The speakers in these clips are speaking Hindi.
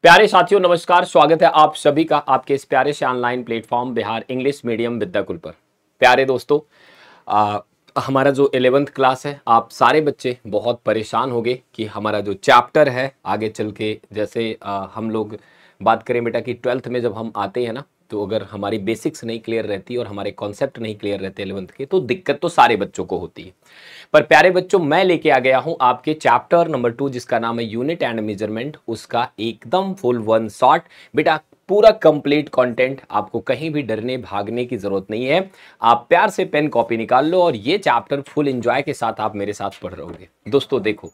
प्यारे साथियों नमस्कार। स्वागत है आप सभी का आपके इस प्यारे से online platform Bihar English medium Vidyakul पर। प्यारे दोस्तों, हमारा जो 11th क्लास है, आप सारे बच्चे बहुत परेशान होंगे कि हमारा जो चैप्टर है आगे चल के, जैसे हम लोग बात करें बेटा कि 12th में जब हम आते हैं ना, तो अगर हमारी बेसिक्स नहीं क्लियर रहती और हमारे कॉन्सेप्ट नहीं क्लियर रहते 11th के, तो दिक्कत तो सारे बच्चों को होती है। पर प्यारे बच्चों, मैं लेके आ गया हूं आपके चैप्टर नंबर 2 जिसका नाम है यूनिट एंड मेजरमेंट, उसका एकदम फुल वन शॉट बेटा, पूरा कंप्लीट कंटेंट। आपको कहीं भी डरने भागने की जरूरत नहीं है। आप प्यार से पेन कॉपी निकाल लो और ये चैप्टर फुल एंजॉय के साथ आप मेरे साथ पढ़ रहोगे। दोस्तों देखो,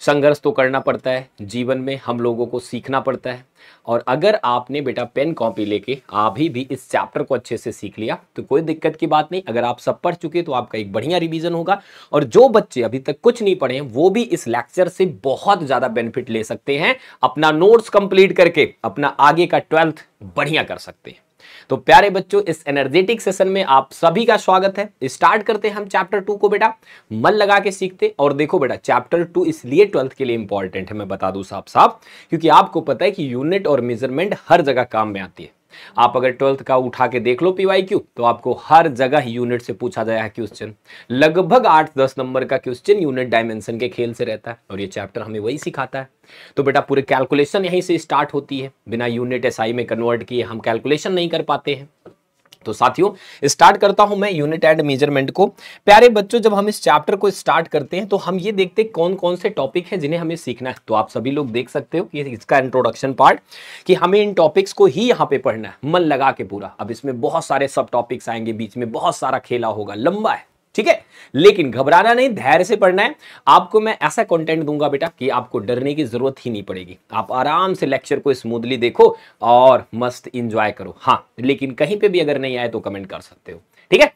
संघर्ष तो करना पड़ता है जीवन में, हम लोगों को सीखना पड़ता है। और अगर आपने बेटा पेन कॉपी लेके अभी भी इस चैप्टर को अच्छे से सीख लिया तो कोई दिक्कत की बात नहीं। अगर आप सब पढ़ चुके तो आपका एक बढ़िया रिवीजन होगा। और जो बच्चे अभी तक कुछ नहीं पढ़े वो भी इस लेक्चर से बहुत ज्यादा बेनिफिट ले सकते हैं। अपना नोट्स कंप्लीट करके अपना आगे का 12th बढ़िया कर सकते हैं। तो प्यारे बच्चों, इस एनर्जेटिक सेशन में आप सभी का स्वागत है। स्टार्ट करते हैं हम चैप्टर 2 को बेटा, मन लगा के सीखते। और देखो बेटा, चैप्टर 2 इसलिए 12th के लिए इंपॉर्टेंट है, मैं बता दूं साफ साफ, क्योंकि आपको पता है कि यूनिट और मेजरमेंट हर जगह काम में आती है। आप अगर 12th का उठा के देख लो पीवाईक्यू, तो आपको हर जगह यूनिट से पूछा गया है क्वेश्चन। लगभग 8-10 नंबर का क्वेश्चन यूनिट डायमेंशन के खेल से रहता है और ये चैप्टर हमें वही सिखाता है। तो बेटा पूरे कैलकुलेशन यहीं से स्टार्ट होती है। बिना यूनिट एसआई में कन्वर्ट किए हम कैलकुलेशन नहीं कर पाते हैं। तो साथियों, स्टार्ट करता हूं मैं यूनिट एंड मेजरमेंट को। प्यारे बच्चों, जब हम इस चैप्टर को स्टार्ट करते हैं तो हम ये देखते हैं कौन कौन से टॉपिक हैं जिन्हें हमें सीखना है। तो आप सभी लोग देख सकते हो कि इसका इंट्रोडक्शन पार्ट, कि हमें इन टॉपिक्स को ही यहां पे पढ़ना है मन लगा के पूरा। अब इसमें बहुत सारे सब टॉपिक्स आएंगे, बीच में बहुत सारा खेला होगा, लंबा है, ठीक है, लेकिन घबराना नहीं, धैर्य से पढ़ना है। आपको मैं ऐसा कंटेंट दूंगा बेटा कि आपको डरने की जरूरत ही नहीं पड़ेगी। आप आराम से लेक्चर को स्मूथली देखो और मस्त एंजॉय करो। हाँ, लेकिन कहीं पे भी अगर नहीं आए तो कमेंट कर सकते हो, ठीक है।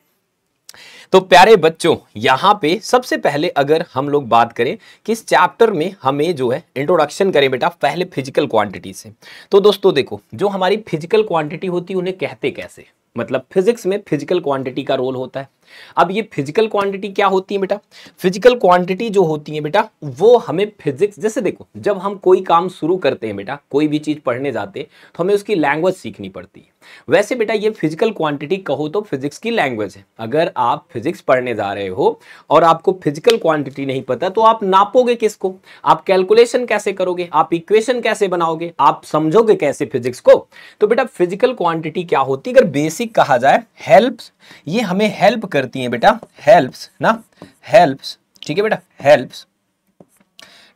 तो प्यारे बच्चों, यहां पे सबसे पहले अगर हम लोग बात करें कि इस चैप्टर में हमें जो है इंट्रोडक्शन करें बेटा पहले फिजिकल क्वांटिटी से। तो दोस्तों देखो, जो हमारी फिजिकल क्वांटिटी होती है उन्हें कहते कैसे, मतलब फिजिक्स में फिजिकल क्वांटिटी का रोल होता है। अब ये फिजिकल क्वांटिटी क्या होती है बेटा? फिजिकल क्वांटिटी जो होती है बेटा, वो हमें फिजिक्स, जैसे देखो जब हम कोई काम शुरू करते हैं बेटा, कोई भी चीज पढ़ने जाते हैं तो हमें उसकी लैंग्वेज सीखनी पड़ती है। वैसे बेटा ये फिजिकल क्वांटिटी कहो तो फिजिक्स की लैंग्वेज है। अगर आप फिजिक्स पढ़ने जा रहे हो और आपको फिजिकल क्वांटिटी नहीं पता तो आप नापोगे किसको? आप कैलकुलेशन कैसे करोगे? आप इक्वेशन कैसे बनाओगे? आप समझोगे कैसे फिजिक्स को? तो बेटा फिजिकल क्वांटिटी क्या होती है, अगर बेसिक कहा जाए, हेल्प्स, ये हमें हेल्प करती है बेटा, हेल्प्स ना, हेल्प्स, ठीक है बेटा, helps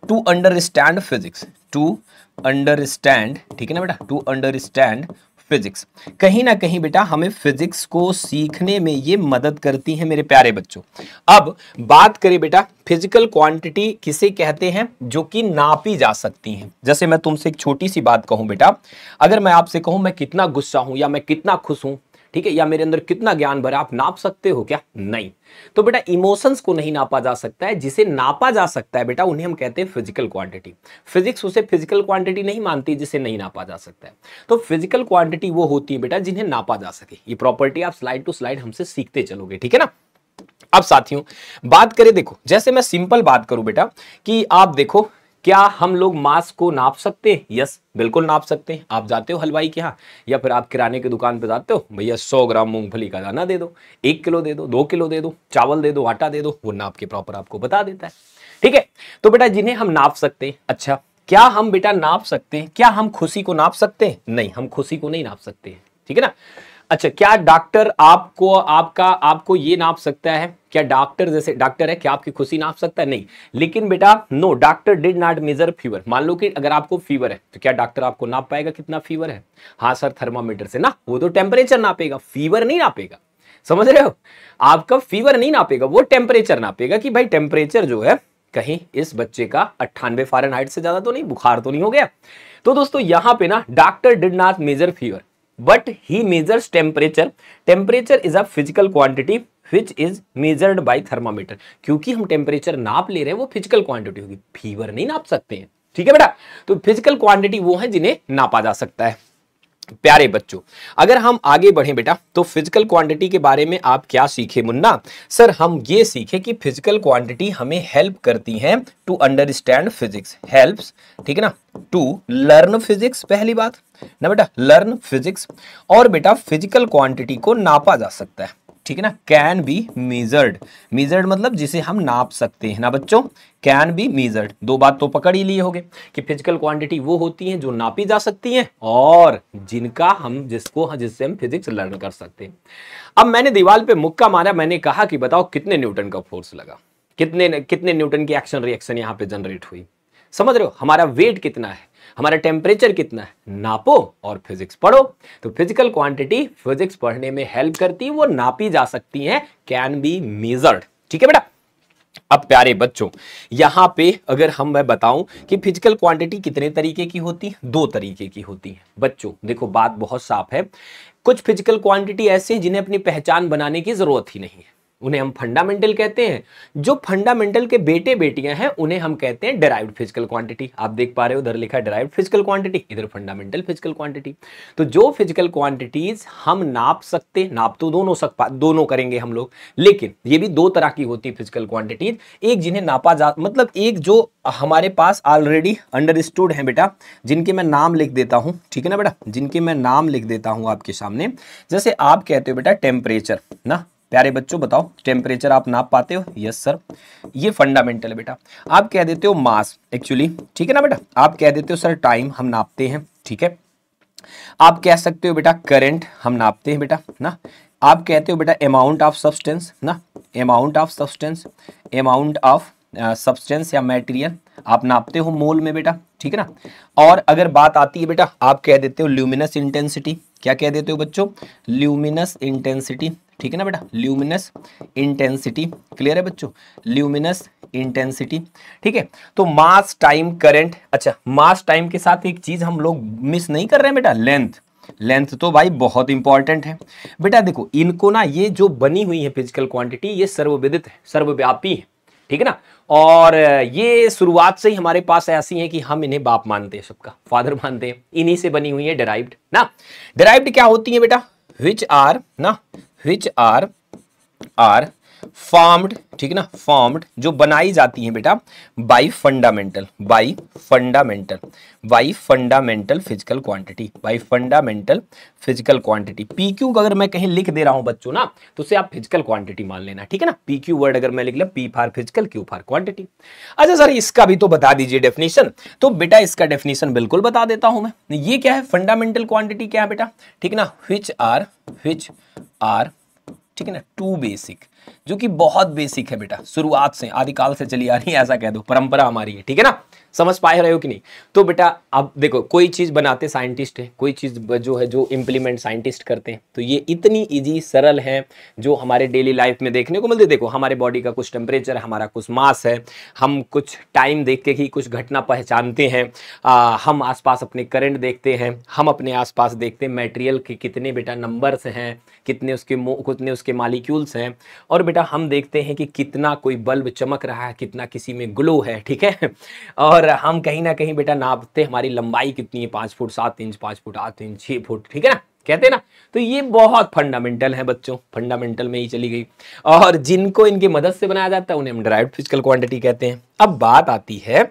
to understand physics, to understand, ठीक है ना बेटा, टू अंडरस्टैंड फिजिक्स। कहीं ना कहीं बेटा हमें फिजिक्स को सीखने में ये मदद करती है मेरे प्यारे बच्चों। अब बात करें बेटा फिजिकल क्वांटिटी किसे कहते हैं, जो कि नापी जा सकती हैं। जैसे मैं तुमसे एक छोटी सी बात कहूं बेटा, अगर मैं आपसे कहूं मैं कितना गुस्सा हूं या मैं कितना खुश हूं, ठीक है, या मेरे अंदर कितना ज्ञान भरा, आप नाप सकते हो क्या? नहीं। तो बेटा इमोशंस को नहीं नापा जा सकता है, जिसे नापा जा सकता है बेटा उन्हें हम कहते हैं फिजिकल क्वांटिटी। फिजिक्स उसे फिजिकल क्वांटिटी नहीं मानती जिसे नहीं नापा जा सकता है। तो फिजिकल क्वांटिटी वो होती है बेटा जिन्हें नापा जा सके। ये प्रॉपर्टी आप स्लाइड टू स्लाइड हमसे सीखते चलोगे, ठीक है ना। अब साथियों बात करें, देखो जैसे मैं सिंपल बात करूं बेटा कि आप देखो, क्या हम लोग मांस को नाप सकते हैं? यस, बिल्कुल नाप सकते हैं। आप जाते हो हलवाई के यहाँ या फिर आप किराने की दुकान पे जाते हो, भैया 100 ग्राम मूंगफली का दाना दे दो, 1 किलो दे दो, 2 किलो दे दो, चावल दे दो, आटा दे दो, वो नाप के प्रॉपर आपको बता देता है, ठीक है। तो बेटा जिन्हें हम नाप सकते हैं, अच्छा क्या हम बेटा नाप सकते हैं, क्या हम खुशी को नाप सकते हैं? नहीं, हम खुशी को नहीं नाप सकते हैं, ठीक है ना। अच्छा, क्या डॉक्टर आपको ये नाप सकता है? क्या डॉक्टर, जैसे डॉक्टर है, क्या आपकी खुशी नाप सकता है? नहीं। लेकिन बेटा no, doctor did not measure fever. मान लो कि अगर आपको फीवर है तो क्या डॉक्टर आपको नाप पाएगा कितना फीवर है? हाँ सर, थर्मामीटर से ना, वो तो टेम्परेचर नापेगा, फीवर नहीं नापेगा। समझ रहे हो? आपका फीवर नहीं नापेगा, वो टेम्परेचर नापेगा कि भाई टेम्परेचर जो है कहीं इस बच्चे का 98 फ़ारेनहाइट से ज्यादा तो नहीं, बुखार तो नहीं हो गया। तो दोस्तों यहां पे ना doctor did not measure fever but he measures temperature. Temperature is a physical quantity which is measured by thermometer. क्योंकि हम टेम्परेचर नाप ले रहे हैं, वो फिजिकल क्वांटिटी होगी, फीवर नहीं नाप सकते हैं, ठीक है बेटा। तो फिजिकल क्वांटिटी वो है जिन्हें नापा जा सकता है। प्यारे बच्चों, अगर हम आगे बढ़ें बेटा तो फिजिकल क्वांटिटी के बारे में आप क्या सीखे मुन्ना? सर हम ये सीखे कि फिजिकल क्वांटिटी हमें हेल्प करती हैं टू अंडरस्टैंड फिजिक्स, हेल्प्स, ठीक है ना, टू लर्न फिजिक्स, पहली बात ना बेटा, लर्न फिजिक्स। और बेटा फिजिकल क्वांटिटी को नापा जा सकता है, ठीक है ना, कैन बी मेजर्ड, मेजर्ड मतलब जिसे हम नाप सकते हैं ना बच्चों, कैन बी मेजर्ड। दो बात तो पकड़ ही लिए होगे कि फिजिकल क्वांटिटी वो होती हैं जो नापी जा सकती हैं और जिनका हम जिससे हम फिजिक्स लर्न कर सकते हैं। अब मैंने दीवार पे मुक्का मारा, मैंने कहा कि बताओ कितने न्यूटन का फोर्स लगा, कितने कितने न्यूटन की एक्शन रिएक्शन यहां पे जनरेट हुई, समझ रहे हो, हमारा वेट कितना है, हमारा टेम्परेचर कितना है, नापो और फिजिक्स पढ़ो। तो फिजिकल क्वांटिटी फिजिक्स पढ़ने में हेल्प करती है, वो नापी जा सकती है, कैन बी मेजर्ड, ठीक है बेटा। अब प्यारे बच्चों यहां पे अगर मैं बताऊं कि फिजिकल क्वांटिटी कितने तरीके की होती है, दो तरीके की होती है बच्चों। देखो बात बहुत साफ है, कुछ फिजिकल क्वांटिटी ऐसे हैं जिन्हें अपनी पहचान बनाने की जरूरत ही नहीं है, उन्हें हम फंडामेंटल कहते हैं। जो फंडामेंटल के बेटे बेटियां हैं उन्हें हम कहते हैं डिराइव्ड फिजिकल क्वांटिटी। आप देख पा रहे हो उधर लिखा है डिराइव्ड फिजिकल क्वांटिटी, इधर फंडामेंटल फिजिकल क्वांटिटी। तो जो फिजिकल क्वांटिटीज हम नाप सकते, नाप तो दोनों करेंगे हम लोग, लेकिन ये भी दो तरह की होती है फिजिकल क्वांटिटीज, एक जिन्हें नापा जा मतलब एक जो हमारे पास ऑलरेडी अंडरस्टूड है बेटा, जिनके मैं नाम लिख देता हूं, ठीक है ना बेटा, जिनके मैं नाम लिख देता हूं आपके सामने। जैसे आप कहते हो बेटा टेम्परेचर ना, प्यारे बच्चों बताओ टेम्परेचर आप नाप पाते हो? यस सर, ये फंडामेंटल है बेटा। आप कह देते हो मास एक्चुअली, ठीक है ना बेटा, आप कह देते हो सर टाइम हम नापते हैं, ठीक है। आप कह सकते हो बेटा करंट हम नापते हैं बेटा ना। आप कहते हो बेटा अमाउंट ऑफ सब्सटेंस ना, amount of substance, amount of substance या मटेरियल आप नापते हो मोल में बेटा, ठीक है ना। और अगर बात आती है बेटा आप कह देते हो ल्यूमिनस इंटेंसिटी, क्या कह देते हो बच्चों? ल्यूमिनस इंटेंसिटी, ठीक है ना बेटा, ल्यूमिनस इंटेंसिटी, क्लियर है बच्चों, ल्यूमिनस इंटेंसिटी, ठीक है। तो मास टाइम करंट, अच्छा मास टाइम के साथ एक चीज हम लोग मिस नहीं कर रहे हैं बेटा, लेंथ, लेंथ तो भाई बहुत इंपॉर्टेंट है बेटा। देखो इनको ना, ये जो बनी हुई है फिजिकल क्वांटिटी ये सर्वविदित है, सर्वव्यापी है, ठीक है ना। और ये शुरुआत से ही हमारे पास ऐसी है कि हम इन्हें बाप मानते हैं, सबका फादर मानते हैं, इन्हीं से बनी हुई है डिराइव्ड ना। डिराइव्ड क्या होती है बेटा? विच आर ना, विच आर फॉर्म्ड, ठीक है ना, फॉर्म्ड जो बनाई जाती हैं बेटा by fundamental, by fundamental, by fundamental physical quantity, by fundamental physical quantity. P Q अगर मैं कहीं लिख दे रहा हूं बच्चों ना तो उसे आप फिजिकल क्वांटिटी मान लेना, ठीक है ना। पी क्यू वर्ड अगर मैं लिख लिया, P for physical, Q for quantity. अच्छा सर इसका भी तो बता दीजिए डेफिनेशन। तो बेटा इसका डेफिनेशन बिल्कुल बता देता हूं मैं। ये क्या है? फंडामेंटल क्वांटिटी क्या है बेटा, ठीक है ना, विच आर, ठीक है ना, टू बेसिक, जो कि बहुत बेसिक है बेटा, शुरुआत से आदिकाल से चली आ रही है, ऐसा कह दो, परंपरा हमारी है, ठीक है ना। समझ पाए रहे हो कि नहीं? तो बेटा अब देखो कोई चीज बनाते साइंटिस्ट है, कोई चीज जो है जो इंप्लीमेंट साइंटिस्ट करते हैं, तो ये इतनी इजी सरल है जो हमारे डेली लाइफ में देखने को मिलती है। देखो हमारे बॉडी का कुछ टेम्परेचर है, हमारा कुछ मास है, हम कुछ टाइम देख के ही कुछ घटना पहचानते हैं, हम आसपास अपने करंट देखते हैं, हम अपने आसपास देखते हैं मटेरियल के कितने बेटा नंबर्स हैं, कितने उसके मालिक्यूल्स हैं, और बेटा हम देखते हैं कि कितना कोई बल्ब चमक रहा है, कितना किसी में ग्लो है, ठीक है। और हम कहीं ना कहीं बेटा नापते हमारी लंबाई कितनी है, 5 foot 7 inch, 5 foot 8 inch, 6 foot, ठीक है ना, कहते हैं ना। तो ये बहुत फंडामेंटल है बच्चों, फंडामेंटल में ही चली गई, और जिनको इनकी मदद से बनाया जाता है उन्हें हम डिराइव्ड फिजिकल क्वांटिटी कहते हैं। अब बात आती है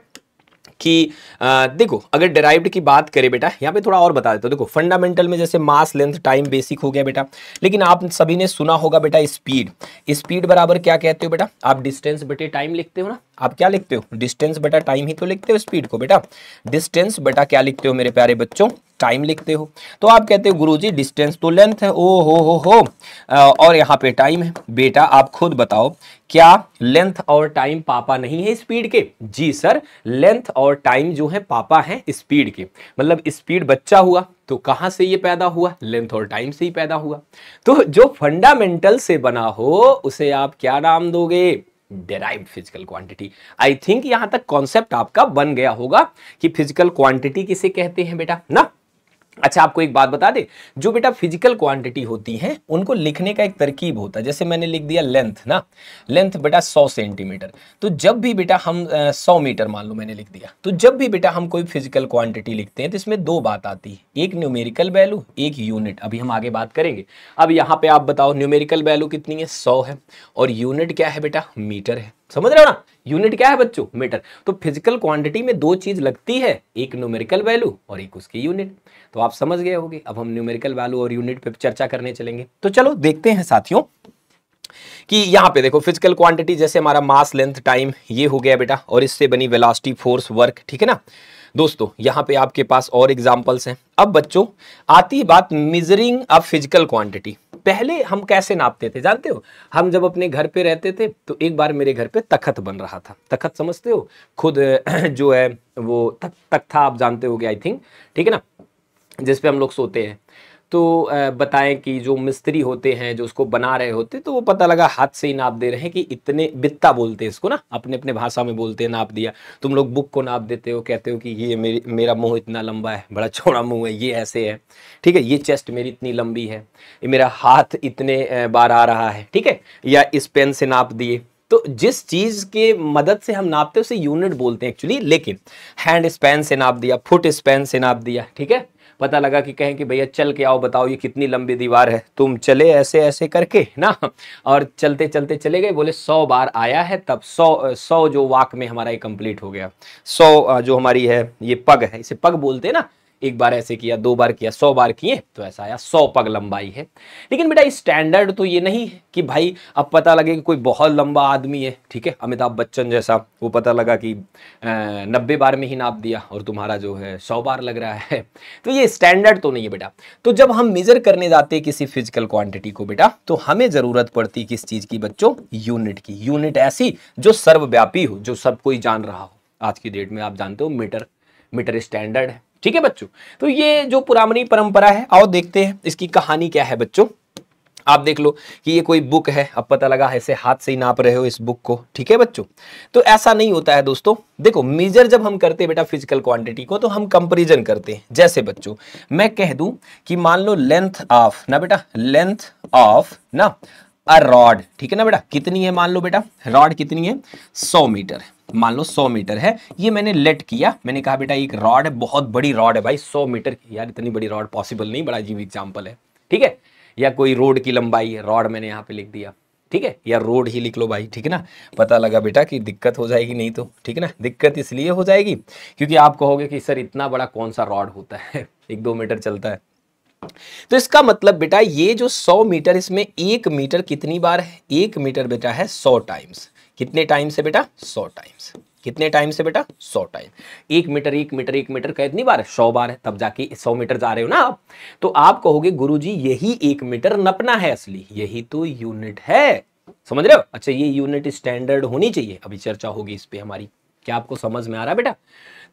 कि देखो अगर डिराइव्ड की बात करें बेटा, यहाँ पे थोड़ा और बता देता हूँ। देखो फंडामेंटल में जैसे मास, लेंथ, टाइम बेसिक हो गया बेटा, लेकिन आप सभी ने सुना होगा बेटा स्पीड। स्पीड बराबर क्या कहते हो बेटा? आप डिस्टेंस बटे टाइम लिखते हो ना, आप क्या लिखते हो? डिस्टेंस बटा टाइम ही तो लिखते हो स्पीड को बेटा। डिस्टेंस बटा क्या लिखते हो मेरे प्यारे बच्चों? टाइम लिखते हो। तो आप कहते हो गुरुजी डिस्टेंस तो लेंथ है, ओ हो और यहाँ पे टाइम है। बेटा आप खुद बताओ क्या लेंथ और टाइम पापा नहीं है स्पीड के? जी सर, लेंथ और टाइम जो है पापा है स्पीड के। मतलब स्पीड बच्चा हुआ तो कहां से ये पैदा हुआ? लेंथ और टाइम से ही पैदा हुआ। तो जो फंडामेंटल से बना हो उसे आप क्या नाम दोगे? Derived physical quantity. I think यहां तक कॉन्सेप्ट आपका बन गया होगा कि फिजिकल क्वांटिटी किसे कहते हैं बेटा ना। अच्छा, आपको एक बात बता दे, जो बेटा फिजिकल क्वांटिटी होती है उनको लिखने का एक तरकीब होता है। जैसे मैंने लिख दिया लेंथ ना, लेंथ बेटा 100 सेंटीमीटर। तो जब भी बेटा हम 100 मीटर मान लो मैंने लिख दिया, तो जब भी बेटा हम कोई फिजिकल क्वांटिटी लिखते हैं तो इसमें दो बात आती है, एक न्यूमेरिकल वैल्यू, एक यूनिट। अभी हम आगे बात करेंगे। अब यहाँ पे आप बताओ न्यूमेरिकल वैल्यू कितनी है, 100 है, और यूनिट क्या है बेटा, मीटर है। समझ रहे हो ना, यूनिट क्या है बच्चों, मीटर। तो फिजिकल क्वांटिटी में दो चीज लगती है, एक न्यूमेरिकल वैल्यू और एक उसकी यूनिट। तो आप समझ गए होंगे। अब हम न्यूमेरिकल वैल्यू और यूनिट पे चर्चा करने चलेंगे। तो चलो देखते हैं साथियों कि यहाँ पे देखो फिजिकल क्वांटिटी, जैसे हमारा मास, लेंथ, टाइम, ये हो गया बेटा, और इससे बनी वेलोसिटी, फोर्स, वर्क। ठीक है ना दोस्तों, यहाँ पे आपके पास और एग्जांपल्स हैं। अब बच्चों आती है बात मेजरिंग ऑफ फिजिकल क्वांटिटी। पहले हम कैसे नापते थे जानते हो? हम जब अपने घर पे रहते थे तो एक बार मेरे घर पे तखत बन रहा था। तखत समझते हो? खुद जो है वो तख्ता आप जानते होगे आई थिंक, ठीक है ना, जिस पे हम लोग सोते हैं। तो बताएं कि जो मिस्त्री होते हैं जो उसको बना रहे होते, तो वो पता लगा हाथ से ही नाप दे रहे हैं कि इतने, बित्ता बोलते हैं इसको ना, अपने अपने भाषा में बोलते हैं, नाप दिया। तुम लोग बुक को नाप देते हो, कहते हो कि ये मेरा मुंह इतना लंबा है, बड़ा चौड़ा मुंह है, ये ऐसे है, ठीक है, ये चेस्ट मेरी इतनी लंबी है, ये मेरा हाथ इतने बार आ रहा है, ठीक है, या इस पेन से नाप दिए। तो जिस चीज के मदद से हम नापते हैं उसे यूनिट बोलते हैं एक्चुअली। लेकिन हैंड स्पैन से नाप दिया, फुट स्पैन से नाप दिया, ठीक है, पता लगा कि कहें कि भैया चल के आओ, बताओ ये कितनी लंबी दीवार है, तुम चले ऐसे ऐसे करके ना, और चलते चलते चले गए, बोले 100 बार आया है, तब 100 जो वाक में हमारा ये कंप्लीट हो गया। 100 जो हमारी है ये पग है, इसे पग बोलते हैं ना। एक बार ऐसे किया, दो बार किया, 100 बार किए तो ऐसा आया, 100 पग लंबाई है। लेकिन बेटा स्टैंडर्ड तो ये नहीं है कि भाई अब पता लगे कि कोई बहुत लंबा आदमी है, ठीक है, अमिताभ बच्चन जैसा, वो पता लगा कि 90 बार में ही नाप दिया और तुम्हारा जो है 100 बार लग रहा है। तो ये स्टैंडर्ड तो नहीं है बेटा। तो जब हम मेजर करने जाते हैं किसी फिजिकल क्वांटिटी को बेटा, तो हमें जरूरत पड़ती है किस चीज की बच्चों, यूनिट की। यूनिट ऐसी जो सर्वव्यापी हो, जो सब कोई जान रहा हो। आज की डेट में आप जानते हो मीटर, मीटर स्टैंडर्ड है, ठीक है बच्चों। तो ये जो पुरानी परंपरा है, आओ देखते हैं इसकी कहानी क्या है बच्चों। आप देख लो कि ये कोई बुक है, अब पता लगा ऐसे हाथ से ही नाप रहे हो इस बुक को, ठीक है बच्चों। तो ऐसा नहीं होता है दोस्तों। देखो मेजर जब हम करते हैं बेटा फिजिकल क्वांटिटी को, तो हम कंपैरिजन करते हैं। जैसे बच्चों मैं कह दूं कि मान लो लेंथ ऑफ ना बेटा, लेंथ ऑफ ना अ रॉड, ठीक है ना बेटा, कितनी है मान लो बेटा, रॉड कितनी है, 100 मीटर, मान लो 100 मीटर है। ये मैंने लेट किया, मैंने कहा बेटा एक रॉड है, बहुत बड़ी रॉड है भाई, 100 मीटर की, यार इतनी बड़ी रॉड पॉसिबल नहीं, बड़ा अजीब एग्जांपल है, ठीक है। या कोई रोड की लंबाई है, रॉड मैंने यहाँ पे लिख दिया, ठीक है, या रोड ही लिख लो भाई, ठीक है ना। पता लगा बेटा कि दिक्कत हो जाएगी, नहीं तो, ठीक है ना, दिक्कत इसलिए हो जाएगी क्योंकि आप कहोगे कि सर इतना बड़ा कौन सा रॉड होता है, 1-2 मीटर चलता है। तो इसका मतलब बेटा ये जो 100 मीटर, इसमें 1 मीटर कितनी बार है, 1 मीटर बेटा है 100 टाइम्स। कितने टाइम्स है बेटा, 100 टाइम्स। कितने टाइम से बेटा, 100 टाइम। 1 मीटर 1 मीटर 1 मीटर कितनी बार है, 100 बार है, तब जाके 100 मीटर जा रहे हो ना आप। तो आप कहोगे गुरुजी यही 1 मीटर नपना है असली, यही तो यूनिट है, समझ रहे हो। अच्छा ये यूनिट स्टैंडर्ड होनी चाहिए, अभी चर्चा होगी इस पे हमारी। क्या आपको समझ में आ रहा है बेटा?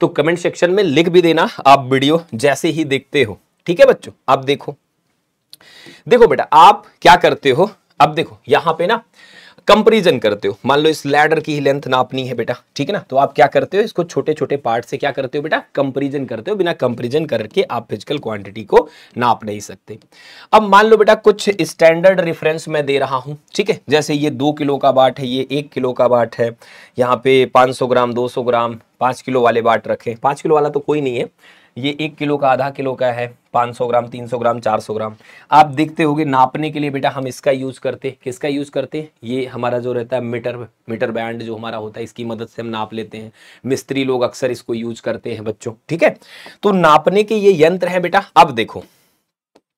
तो कमेंट सेक्शन में लिख भी देना आप वीडियो जैसे ही देखते हो, ठीक है बच्चों। आप देखो, देखो बेटा आप क्या करते हो, अब देखो यहां पे ना कंपैरिजन करते हो। मान लो इस लैडर की ही लेंथ नापनी है बेटा, ठीक है ना, तो आप क्या करते हो, इसको छोटे छोटे पार्ट से क्या करते हो बेटा, कंपैरिजन करते हो। बिना कंपैरिजन करके आप फिजिकल क्वांटिटी को नाप नहीं सकते। अब मान लो बेटा कुछ स्टैंडर्ड रेफरेंस मैं दे रहा हूं, ठीक है, जैसे ये 2 किलो का बाट है, ये 1 किलो का बाट है, यहाँ पे 500 ग्राम 200 ग्राम 5 किलो वाले बाट रखे। 5 किलो वाला तो कोई नहीं है, ये 1 किलो का, आधा किलो का है, 500 ग्राम 300 ग्राम 400 ग्राम। आप देखते होगे नापने के लिए बेटा हम इसका यूज करते, किसका यूज करते, ये हमारा जो रहता है मीटर बैंड जो हमारा होता है, इसकी मदद से हम नाप लेते हैं। मिस्त्री लोग अक्सर इसको यूज करते हैं बच्चों, ठीक है। तो नापने के ये यंत्र है बेटा। अब देखो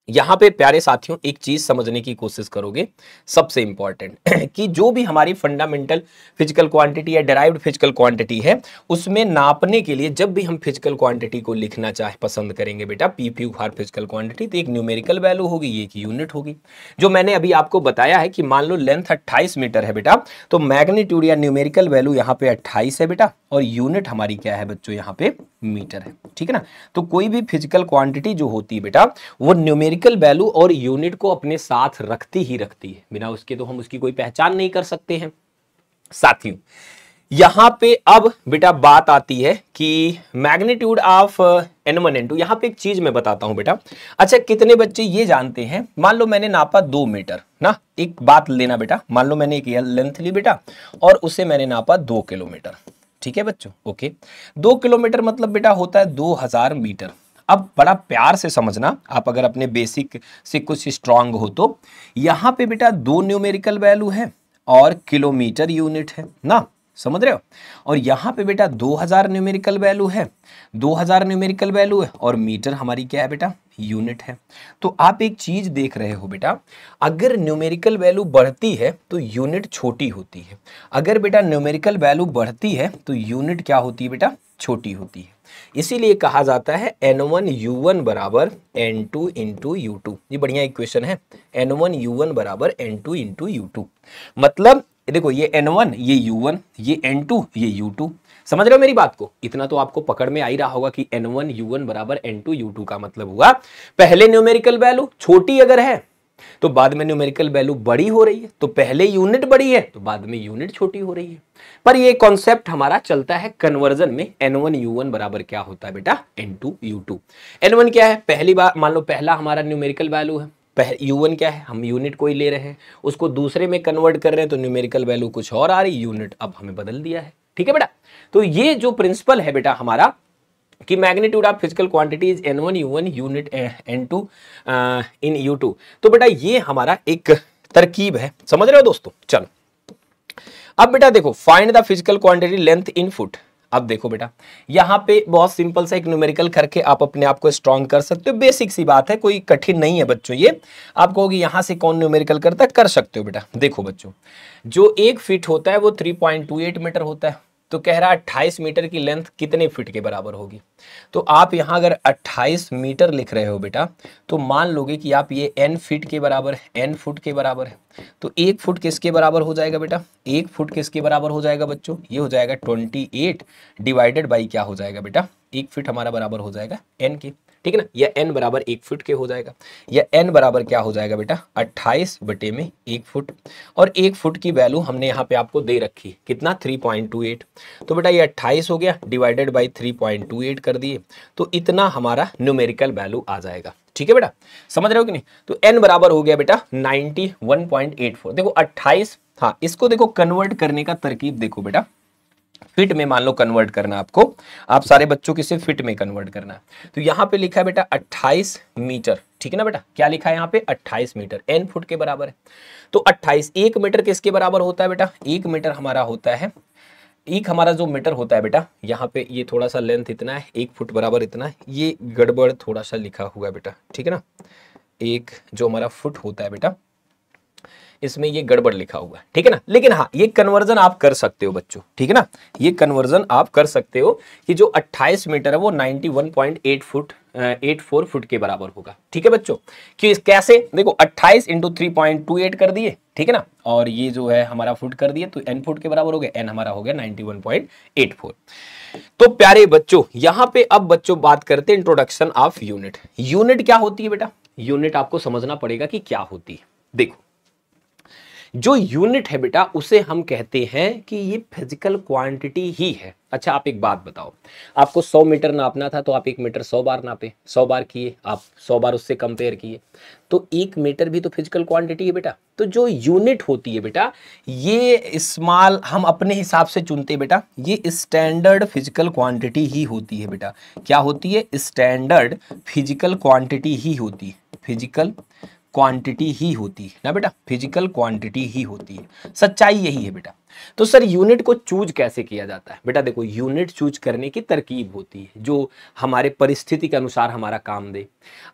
यहां पे प्यारे साथियों एक चीज समझने की कोशिश करोगे, सबसे इंपॉर्टेंट कि जो भी हमारी फंडामेंटल फिजिकल क्वांटिटी या डेराइव्ड फिजिकल क्वांटिटी है, उसमें नापने के लिए जब भी हम फिजिकल क्वांटिटी को लिखना चाहे पसंद करेंगे बेटा, पीपी फॉर फिजिकल क्वांटिटी, तो एक न्यूमेरिकल वैल्यू होगी, ये एक यूनिट होगी। जो मैंने अभी आपको बताया है कि मान लो लेंथ 28 मीटर है बेटा, तो मैग्नीट्यूड या न्यूमेरिकल वैल्यू यहाँ पे 28 है बेटा, और यूनिट हमारी क्या है बच्चों, यहाँ पे मीटर है, ठीक है ना। तो कोई भी फिजिकल क्वांटिटी जो होती है बेटा, वो न्यूमेरिकल वैल्यू और यूनिट को अपने साथ रखती ही रखती है, बिना उसके तो हम उसकी कोई पहचान नहीं कर सकते हैं। साथियों यहां पे अब बेटा बात आती है कि मैग्नीट्यूड ऑफ n1 n2। यहां पे एक चीज मैं बताता हूं बेटा। अच्छा, कितने बच्चे ये जानते हैं, मान लो मैंने नापा 2 मीटर ना, एक बात लेना बेटा, मान लो मैंने एक लेंथ ली बेटा और उसे मैंने नापा 2 किलोमीटर, ठीक है बच्चों, ओके। 2 किलोमीटर मतलब बेटा होता है 2000 मीटर। अब बड़ा प्यार से समझना, आप अगर अपने बेसिक से कुछ स्ट्रांग हो तो यहां पे बेटा 2 न्यूमेरिकल वैल्यू है और किलोमीटर यूनिट है ना, समझ रहे हो। और यहां पे बेटा 2000 न्यूमेरिकल वैल्यू है, 2000 न्यूमेरिकल वैल्यू है और मीटर हमारी क्या है बेटा, यूनिट है। तो आप एक चीज देख रहे हो बेटा, अगर न्यूमेरिकल वैल्यू बढ़ती है तो यूनिट छोटी होती है, अगर बेटा न्यूमेरिकल वैल्यू बढ़ती है तो यूनिट क्या होती है बेटा, छोटी होती है। इसीलिए कहा जाता है n1 u1 बराबर n2 इंटू u2। ये बढ़िया इक्वेशन है, n1 u1 बराबर n2 इंटू u2। मतलब देखो ये n1 ये u1 ये n2 ये u2। समझ रहे हो मेरी बात को, इतना तो आपको पकड़ में आ ही रहा होगा कि n1 u1 बराबर n2 u2 का मतलब हुआ पहले न्यूमेरिकल वैल्यू छोटी अगर है तो बाद में न्यूमेरिकल वैल्यू बड़ी हो रही है, तो पहले यूनिट बड़ी है तो बाद में यूनिट छोटी हो रही है। पर ये कॉन्सेप्ट हमारा चलता है कन्वर्जन में, n1 u1 बराबर क्या होता है बेटा, n2 u2। n1 क्या है, पहली बार मान लो पहला हमारा न्यूमेरिकल वैल्यू है, u1 क्या है, हम यूनिट कोई ले रहे हैं उसको दूसरे में कन्वर्ट कर रहे हैं तो न्यूमेरिकल वैल्यू कुछ और आ रही, यूनिट अब हमें बदल दिया है, ठीक है बेटा। तो ये जो प्रिंसिपल है बेटा हमारा कि magnitude of physical quantities n1 u1 unit n2 in u2, तो बेटा ये हमारा एक तरकीब है, समझ रहे हो दोस्तों। चलो अब बेटा देखो, find the physical quantity length in foot. अब देखो बेटा यहां पे बहुत सिंपल सा एक न्यूमेरिकल करके आप अपने आप को स्ट्रॉन्ग कर सकते हो, बेसिक सी बात है, कोई कठिन नहीं है बच्चों। ये आप कहोगे यहां से कौन न्यूमेरिकल करता है, कर सकते हो बेटा। देखो बच्चों, जो 1 फीट होता है वो 3.28 मीटर होता है, तो कह रहा है 28 मीटर की लेंथ कितने फीट के बराबर होगी। तो आप यहां अगर 28 मीटर लिख रहे हो बेटा तो मान लोगे कि आप ये n फीट के बराबर है, n फुट के बराबर है। तो 1 फुट किसके बराबर हो जाएगा बेटा, 1 फुट किसके बराबर हो जाएगा बच्चों, ये हो जाएगा 28 डिवाइडेड बाई क्या हो जाएगा बेटा, 1 फीट हमारा बराबर हो जाएगा n के, ठीक है ना। या n बराबर 1 फुट के हो जाएगा, या n बराबर क्या हो जाएगा बेटा 28 बटे में 1 फुट। और 1 फुट की वैल्यू हमने यहाँ पे आपको दे रखी कितना 3.28। तो बेटा ये 28 हो गया डिवाइडेड बाई 3.28 कर दिए, तो इतना हमारा न्यूमेरिकल वैल्यू आ जाएगा, ठीक है बेटा। समझ रहे हो कि नहीं। तो n बराबर हो गया बेटा 91.84। देखो 28, हाँ इसको देखो कन्वर्ट करने का तरकीब देखो बेटा, फिट में मान लो कन्वर्ट करना आपको, आप सारे बच्चों के सिर्फ फिट में कन्वर्ट करना है। तो यहाँ पे लिखा है बेटा 28 मीटर, ठीक है ना बेटा, क्या लिखा है यहाँ पे 28 मीटर, n फुट के बराबर है। तो 28, 1 मीटर किसके बराबर होता है बेटा, 1 मीटर हमारा होता है, एक हमारा जो मीटर होता है बेटा, यहाँ पे ये थोड़ा सा लेंथ इतना है, 1 फुट बराबर इतना है, ये गड़बड़ थोड़ा सा लिखा हुआ है बेटा, ठीक है ना। एक जो हमारा फुट होता है बेटा इसमें ये गड़बड़ लिखा हुआ है, ठीक है ना। लेकिन हाँ ये कन्वर्जन आप कर सकते हो बच्चों, ठीक है ना, ये कन्वर्जन आप कर सकते हो कि जो 28 मीटर है वो 91.84 फुट के बराबर होगा, ठीक है बच्चों। कि कैसे, देखो 28 इंटू 3.28 कर दिए, ठीक है ना, और ये जो है हमारा फुट कर दिए तो n फुट के बराबर हो गया, n हमारा हो गया 91.84। तो प्यारे बच्चों यहां पे अब बच्चों बात करते हैं इंट्रोडक्शन ऑफ यूनिट। यूनिट क्या होती है बेटा, यूनिट आपको समझना पड़ेगा कि क्या होती है। देखो जो यूनिट है बेटा उसे हम कहते हैं कि ये फिजिकल क्वांटिटी ही है। अच्छा आप एक बात बताओ, आपको 100 मीटर नापना था तो आप 1 मीटर 100 बार नापे, 100 बार किए, आप 100 बार उससे कंपेयर किए, तो 1 मीटर भी तो फिजिकल क्वांटिटी है बेटा। तो जो यूनिट होती है बेटा ये स्मॉल हम अपने हिसाब से चुनते हैं बेटा, ये स्टैंडर्ड फिजिकल क्वांटिटी ही होती है बेटा। क्या होती है, स्टैंडर्ड फिजिकल क्वांटिटी ही होती है, फिजिकल क्वांटिटी ही होती है ना बेटा, फिजिकल क्वांटिटी ही होती है, सच्चाई यही है बेटा। तो सर यूनिट को चूज कैसे किया जाता है बेटा, देखो यूनिट चूज करने की तरकीब होती है जो हमारे परिस्थिति के अनुसार हमारा काम दे।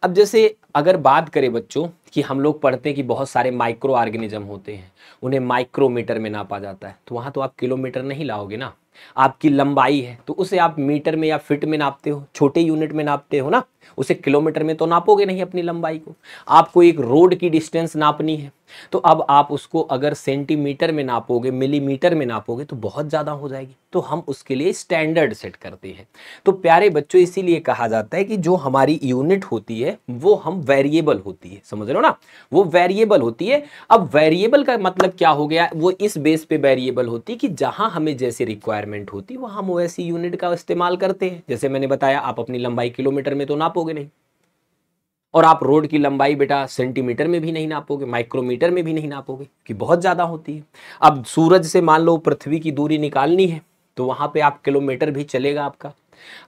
अब जैसे अगर बात करें बच्चों कि हम लोग पढ़ते हैं कि बहुत सारे माइक्रो ऑर्गेनिज्म होते हैं, उन्हें माइक्रोमीटर में नापा जाता है, तो वहां तो आप किलोमीटर नहीं लाओगे ना, आपकी लंबाई है तो उसे आप मीटर में या फिट में नापते हो, छोटे यूनिट में नापते हो ना, उसे किलोमीटर में तो नापोगे नहीं अपनी लंबाई को। आपको एक रोड की डिस्टेंस नापनी है तो अब आप उसको अगर सेंटीमीटर में नापोगे, मिलीमीटर में नापोगे तो बहुत ज़्यादा हो जाएगी, तो हम उसके लिए स्टैंडर्ड सेट करते हैं। तो प्यारे बच्चों, इसीलिए कहा जाता है कि जो हमारी यूनिट होती है वो हम वेरिएबल होती है, समझ रहे हो ना, वो वेरिएबल होती है। अब वेरिएबल का मतलब क्या हो गया, वो इस बेस पे वेरिएबल होती है कि जहां हमें जैसी रिक्वायरमेंट होती है वहां हम वैसी यूनिट का इस्तेमाल करते हैं। जैसे मैंने बताया, आप अपनी लंबाई किलोमीटर में तो नापोगे नहीं, और आप रोड की लंबाई बेटा सेंटीमीटर में भी नहीं नापोगे, माइक्रोमीटर में भी नहीं नापोगे कि बहुत ज़्यादा होती है। अब सूरज से मान लो पृथ्वी की दूरी निकालनी है तो वहाँ पे आप किलोमीटर भी चलेगा,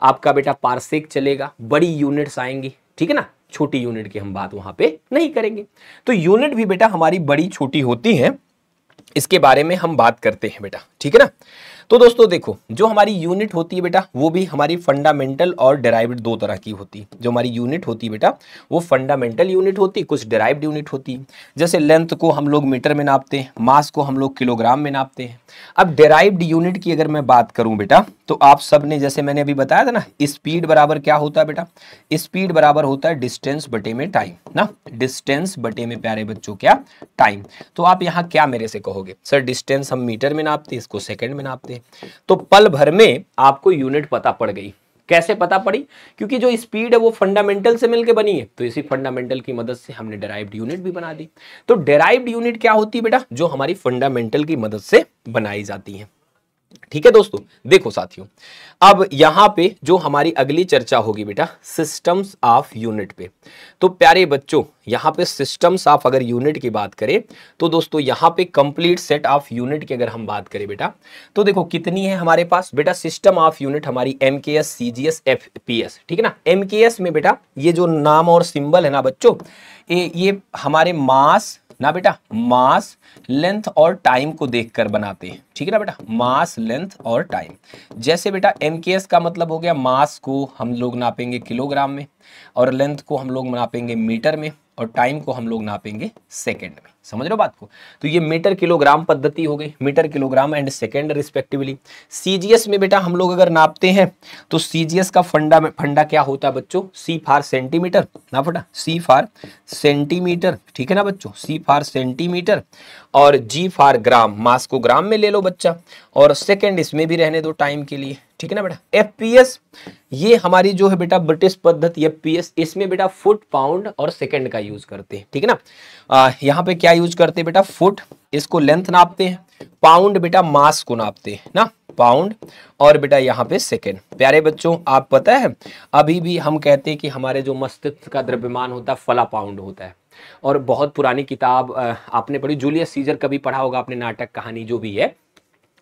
आपका बेटा पारसेक चलेगा, बड़ी यूनिट्स आएंगी, ठीक है ना। छोटी यूनिट की हम बात वहाँ पे नहीं करेंगे। तो यूनिट भी बेटा हमारी बड़ी छोटी होती है, इसके बारे में हम बात करते हैं बेटा, ठीक है ना। तो दोस्तों देखो, जो हमारी यूनिट होती है बेटा वो भी हमारी फंडामेंटल और डेराइव्ड दो तरह की होती है। जो हमारी यूनिट होती है बेटा वो फंडामेंटल यूनिट होती है, कुछ डेराइव्ड यूनिट होती है। जैसे लेंथ को हम लोग मीटर में नापते हैं, मास को हम लोग किलोग्राम में नापते हैं। अब डेराइव्ड यूनिट की अगर मैं बात करूं बेटा, तो आप सब ने, जैसे मैंने अभी बताया था ना, स्पीड बराबर क्या होता है बेटा, स्पीड बराबर होता है डिस्टेंस बटे में टाइम ना, डिस्टेंस बटे में प्यारे बच्चों क्या, टाइम। तो आप यहाँ क्या मेरे से कहोगे, सर डिस्टेंस हम मीटर में नापते हैं, इसको सेकंड में नापते हैं। तो पल भर में आपको यूनिट पता पड़ गई। कैसे पता पड़ी, क्योंकि जो स्पीड है वो फंडामेंटल से मिलके बनी है, तो इसी फंडामेंटल की मदद से हमने डेराइव्ड यूनिट भी बना दी। तो डेराइव्ड यूनिट क्या होती है बेटा, जो हमारी फंडामेंटल की मदद से बनाई जाती है, ठीक है दोस्तों। देखो साथियों, अब यहां पे जो हमारी अगली चर्चा होगी बेटा सिस्टम्स ऑफ यूनिट पे। तो प्यारे बच्चों, यहां पे सिस्टम्स ऑफ अगर यूनिट की बात करें तो दोस्तों यहां पे कंप्लीट सेट ऑफ यूनिट की अगर हम बात करें बेटा, तो देखो कितनी है हमारे पास बेटा सिस्टम ऑफ यूनिट हमारी, एमकेएस, सीजीएस, एफपीएस, ठीक है ना। एमकेएस में बेटा ये जो नाम और सिंबल है ना बच्चों, ये हमारे मास ना बेटा, मास, लेंथ और टाइम को देखकर बनाते हैं, ठीक है ना बेटा, मास, लेंथ और टाइम। जैसे बेटा एमकेएस का मतलब हो गया, मास को हम लोग नापेंगे किलोग्राम में, और लेंथ को हम लोग नापेंगे मीटर में, और टाइम को हम लोग नापेंगे सेकंड में। समझ रहे हो बात को। तो ये मीटर किलोग्राम पद्धति हो गई, metre kilogram and second respectively. CGS में बेटा हम लोग अगर नापते हैं तो सीजीएस का फंडा क्या होता है बच्चों, सी फॉर सेंटीमीटर ना बेटा, सी फॉर सेंटीमीटर, ठीक है ना बच्चों, सी फॉर सेंटीमीटर, और जी फॉर ग्राम, मास को ग्राम में ले लो बच्चा, और सेकंड इसमें भी रहने दो टाइम के लिए, ठीक है ना बेटा। एफपीएस ये हमारी जो है बेटा ब्रिटिश पद्धति एफपीएस, इसमें बेटा फुट, पाउंड और सेकंड का यूज करते हैं, ठीक है ना। यहाँ पे क्या यूज करते हैं बेटा, फुट, इसको लेंथ नापते हैं, पाउंड बेटा मास को नापते हैं ना, पाउंड, और बेटा यहाँ पे सेकंड। प्यारे बच्चों, आप पता है अभी भी हम कहते हैं कि हमारे जो मस्तिष्क का द्रव्यमान होता है फला पाउंड होता है। और बहुत पुरानी किताब आपने पढ़ी, जूलियस सीजर, कभी पढ़ा होगा आपने, नाटक कहानी जो भी है,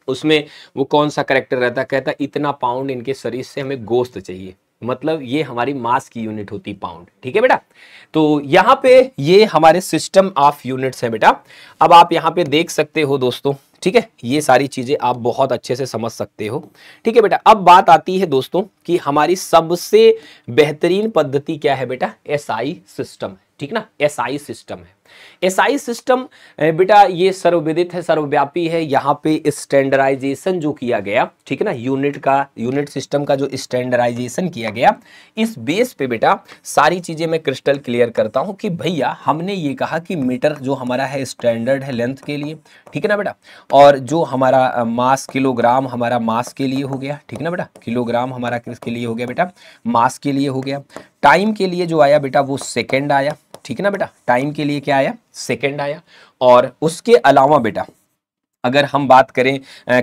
उसमें वो कौन सा करेक्टर रहता, कहता इतना पाउंड इनके शरीर से हमें गोश्त चाहिए, मतलब ये हमारी मास की यूनिट होती पाउंड, ठीक है बेटा। तो यहाँ पे ये हमारे सिस्टम ऑफ यूनिट्स है बेटा। अब आप यहाँ पे देख सकते हो दोस्तों, ठीक है, ये सारी चीजें आप बहुत अच्छे से समझ सकते हो, ठीक है बेटा। अब बात आती है दोस्तों कि हमारी सबसे बेहतरीन पद्धति क्या है बेटा, एसआई सिस्टम, ठीक ना, एसआई सिस्टम है। एसआई सिस्टम बेटा ये सर्वविदित है, सर्वव्यापी है। यहाँ पे स्टैंडर्डाइजेशन जो किया गया, ठीक है ना, यूनिट सिस्टम का जो स्टैंडर्डाइजेशन किया गया, इस बेस पे बेटा सारी चीजें मैं क्रिस्टल क्लियर करता हूँ कि भैया हमने ये कहा कि मीटर जो हमारा है स्टैंडर्ड है लेंथ के लिए, ठीक है ना बेटा, और जो हमारा मास, किलोग्राम हमारा मास के लिए हो गया, ठीक है ना बेटा, किलोग्राम हमारा किसके लिए हो गया बेटा, मास के लिए हो गया। टाइम के लिए जो आया बेटा वो सेकेंड आया, ठीक है ना बेटा, टाइम के लिए क्या आया, सेकंड आया। और उसके अलावा बेटा अगर हम बात करें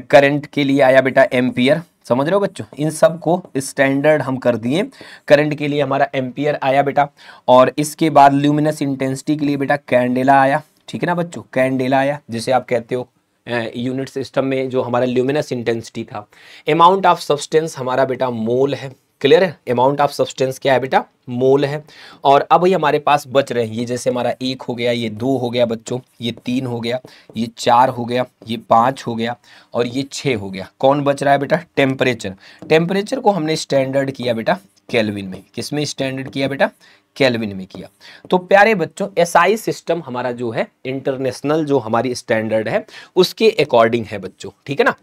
करंट के लिए आया बेटा एम्पियर, समझ रहे हो बच्चों, इन सब को स्टैंडर्ड हम कर दिए। करंट के लिए हमारा एम्पियर आया बेटा, और इसके बाद ल्यूमिनस इंटेंसिटी के लिए बेटा कैंडेला आया, ठीक है ना बच्चों, कैंडेला आया, जिसे आप कहते हो यूनिट सिस्टम में जो हमारा ल्यूमिनस इंटेंसिटी था। अमाउंट ऑफ सब्सटेंस हमारा बेटा मोल है, क्लियर है, अमाउंट ऑफ सब्सटेंस क्या है बेटा, मोल है। और अब ये हमारे पास बच रहे हैं, ये जैसे हमारा 1 हो गया, ये 2 हो गया बच्चों, ये 3 हो गया, ये 4 हो गया, ये 5 हो गया, और ये 6 हो गया। कौन बच रहा है बेटा, टेम्परेचर। टेम्परेचर को हमने स्टैंडर्ड किया बेटा केल्विन में। किसमें स्टैंडर्ड किया बेटा, केल्विन में किया। तो प्यारे बच्चों एसआई सिस्टम हमारा जो है इंटरनेशनल जो हमारी स्टैंडर्ड है उसके अकॉर्डिंग है बच्चों, ठीक है ना।